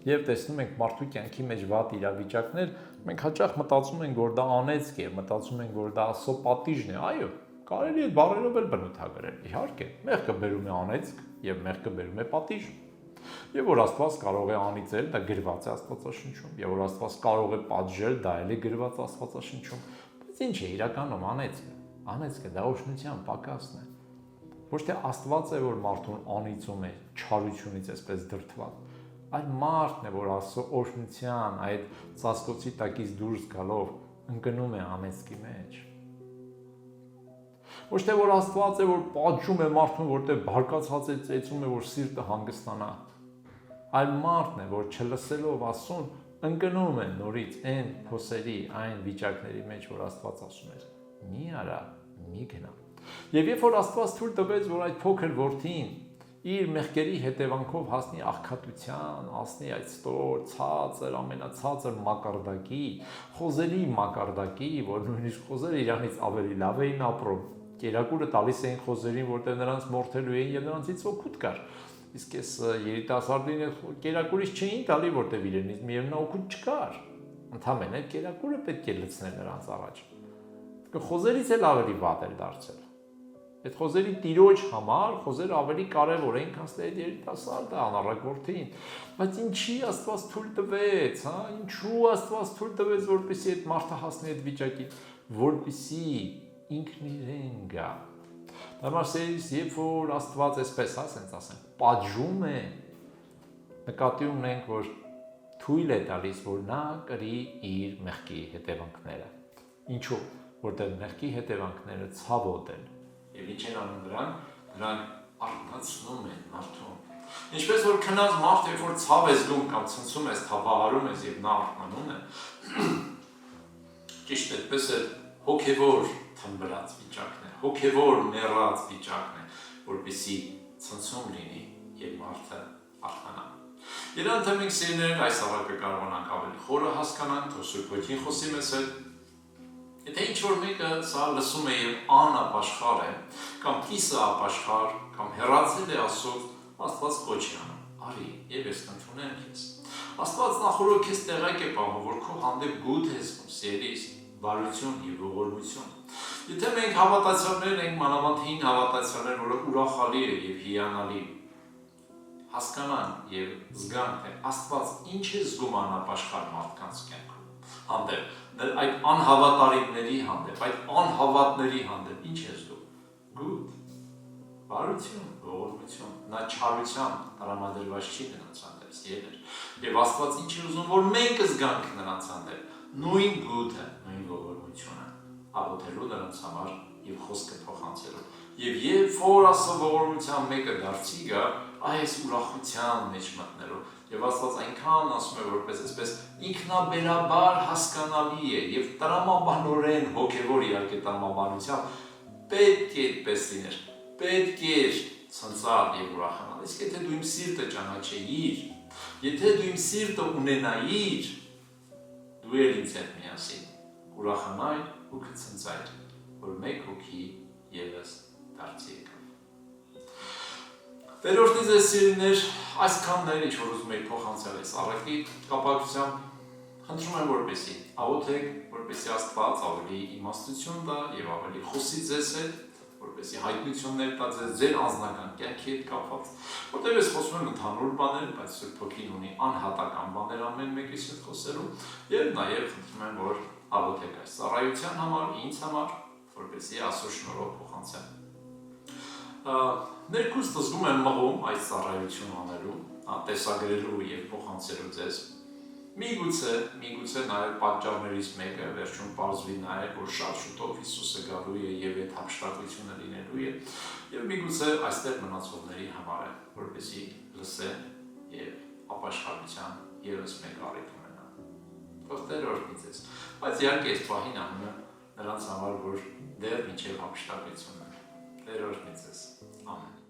եւ տեսնում ենք մարդու կյանքի մեջ վատ իրավիճակներ, մենք հաճախ մտածում ենք, որ դա անեծք է, մտածում ենք, որ դա Աստծո պատիժն է։ Այո, կարելի է բառերով էլ բնութագրել։ Իհարկե, մեղքը բերում է անեծք եւ մեղքը բերում է պատիժ։ Եվ որ Աստված կարող է անիծել, դա գրված է Աստվածաշնչում, եւ որ Աստված կարող է պատժել, դա էլ է գրված Աստվածաշնչում։ Բայց ինչ է իրականում անեծքը։ Անեծքը դա օշնության պակասն է։ Ոչ թե Աստված է, որ մարդուն անիծում է չարությունից այսպես դրդված, այլ մարդն է, որ Աստծո օշնության այդ ծածկոցի տակից դուրս գալով ընկնում է անեծքի մեջ։ Ոչ թե որ Աստված է, որ պատժում է մարդուն, որտեղ բարկացած է, ծեծում է, որ սիրտը հանգստանա, այլ մարդն է, որ չլսելով Աստծուն ընկնում է նորից այն փոսերի, այն վիճակների մեջ, որ Աստված ասում էր՝ մի արա, մի գնա։ Եվ երբ որ Աստված թույլ տվեց, որ այդ փոքր որդին իր մեղքերի հետևանքով հասնի աղքատության, հասնի այդ ստոր, ցածր, ամենացածր մակարդակի, խոզերի մակարդակի, որ նույնիսկ խոզերը իրանից ավելի լավ էին ապրում, կերակուրը տալիս էին խոզերին, որտեղ նրանց մորթելու էին եւ նրանցից օգուտ կար։ Իսկ այս երիտասարդին կերակուրից չէին տալի, որտեղ իրենից միևնույն օգուտ չկար։ Ընդհանրապես կերակուրը պետք է լցնել նրանց առաջ։ Խոզերից էլ ավելի վատ էր դարձել։ Այդ խոզերի տիրոջ համար խոզերը ավելի կարևոր էին, քան այդ երիտասարդը, անառակ որդին։ Բայց ինչի Աստված թույլ տվեց, հա? Ինչու Աստված թույլ տվեց, որպեսզի այդ մարդը հասնի այդ վիճակին, որպեսզի ինքն իրեն գա։ Դամասերից երբ որ Աստված այսպես, հա, ասենք ասենք, պատժում է, նկատի ունենք, որ թույլ է տալիս, որ նա կրի իր մեղքի հետևանքները։ Ինչու՞, որտեղ մեղքի հետևանքները ցավոտ են։ Եվ ինչ են անում նրանք արթնացնում են մարդուն։ Ինչպես որ քնած մարդ, երբ որ ցավ է զգում կամ ցնցում ես, թափահարում ես եւ նա արթնանում է, ճիշտ այդպես է հոգեվոր թմբրած վիճակն է, հոգեվոր մեռած վիճակն է, որպեսզի ցնցում լինի եւ մարդը արթնանա։ Իրանք մենք սիրներ այս առակը կարողանանք ավելի խորը հասկանանք, թող Սուրբ Ոգին խոսի մեզ հետ։ Եթե ինչ-որ մեկը սա լսում է և անապաշխար է, կամ կիսը ապաշխար, կամ հեռացել է Աստծուց, Աստված կոչ է անում, արի, և ես կընդունեմ քեզ։ Աստված նախորդ քեզ տեղակ է պահում, որ քո հանդեպ գութ է զգում, սիրիս, բարություն և ողորմություն։ Եթե մենք հավատացյալներ ենք, մանավանդ հին հավատացյալներ, որը ուրախալի է և հիանալի, հասկանան և զգան, թե Աստված ինչ է զգում անապաշխար մարդկանց կյանքում հանդեպ, այդ անհավատարիների հանդեպ, այդ անհավատների հանդեպ ինչ է զգում։ Գութ, բարություն, ողորմություն, նա չարության տրամադրված չի նրանց հանդեպ, սիրելիներ։ Եվ Աստված ինչ է ուզում, որ մենք զգանք նրանց հանդեպ, նույն գութը, նույն ողորմությունը, աղոթելու նրանց համար և խոսքը փոխանցելու։ Եվ երբ որ Աստծո ողորմության մեկը դարձի գա, այս ուրախության մեջ մտնելու։ Եվ Աստված այնքան ասում է, որպես այսպես ինքնաբերաբար հասկանալի է եւ տրամաբանորեն հոգեվոր իհարկե տրամաբանությամբ պետք է այդպես լիներ, պետք է ցնցալ եւ ուրախանալ։ Իսկ եթե դու իմ սիրտը ճանաչեիր, եթե դու իմ սիրտը ունենայիր, դու էլ ինձ հետ միասին ուրախանայր ու կցնցայր, որ մեկ հոգի եւս դարձի եկավ։ Վերորդից ես սիրիներ, այսքանն էր, ինչ որ ուզում էի փոխանցել այս առակի կապակցությամբ, խնդրում եմ որպեսզի աղոթեք, որպեսզի որպեսզի Աստված ավելի իմաստություն տա եւ ավելի խոսի ձեզ հետ, որպեսզի հայտնություններ տա ձեր անձնական կյանքի հետ կապված, որտեղ ես խոսում եմ ընդհանուր բաներ, բայց Սուրբ Հոգին ունի անհատական բաներ ամեն մեկիս հետ խոսելու, եւ նաեւ խնդրում եմ, որ աղոթեք այս ծառայության համար, ինձ համար, որպեսզի Աստծո շնորհով փոխանցեմ։ Ներքուստ զգում եմ մղում այս ծառայությունը անելու, տեսագրելու եւ փոխանցելու ձեզ։ Միգուցե նաև պատճառներից մեկը վերջում պարզվի նաև, որ շատ շուտով Հիսուսը գալու է եւ այդ հափշտակությունը լինելու է, եւ միգուցե այստեղ մնացողների համար է, որպեսզի լսեն եւ ապաշխարության եւս մեկ առիթ ունենան։ Թող Տերը օրհնի ձեզ, բայց իհարկե այս պահին անում եմ նրանց համար, որ դեռ մինչեւ հափշտակությունը։ Տերը օրհնի ձեզ։ Ամեն։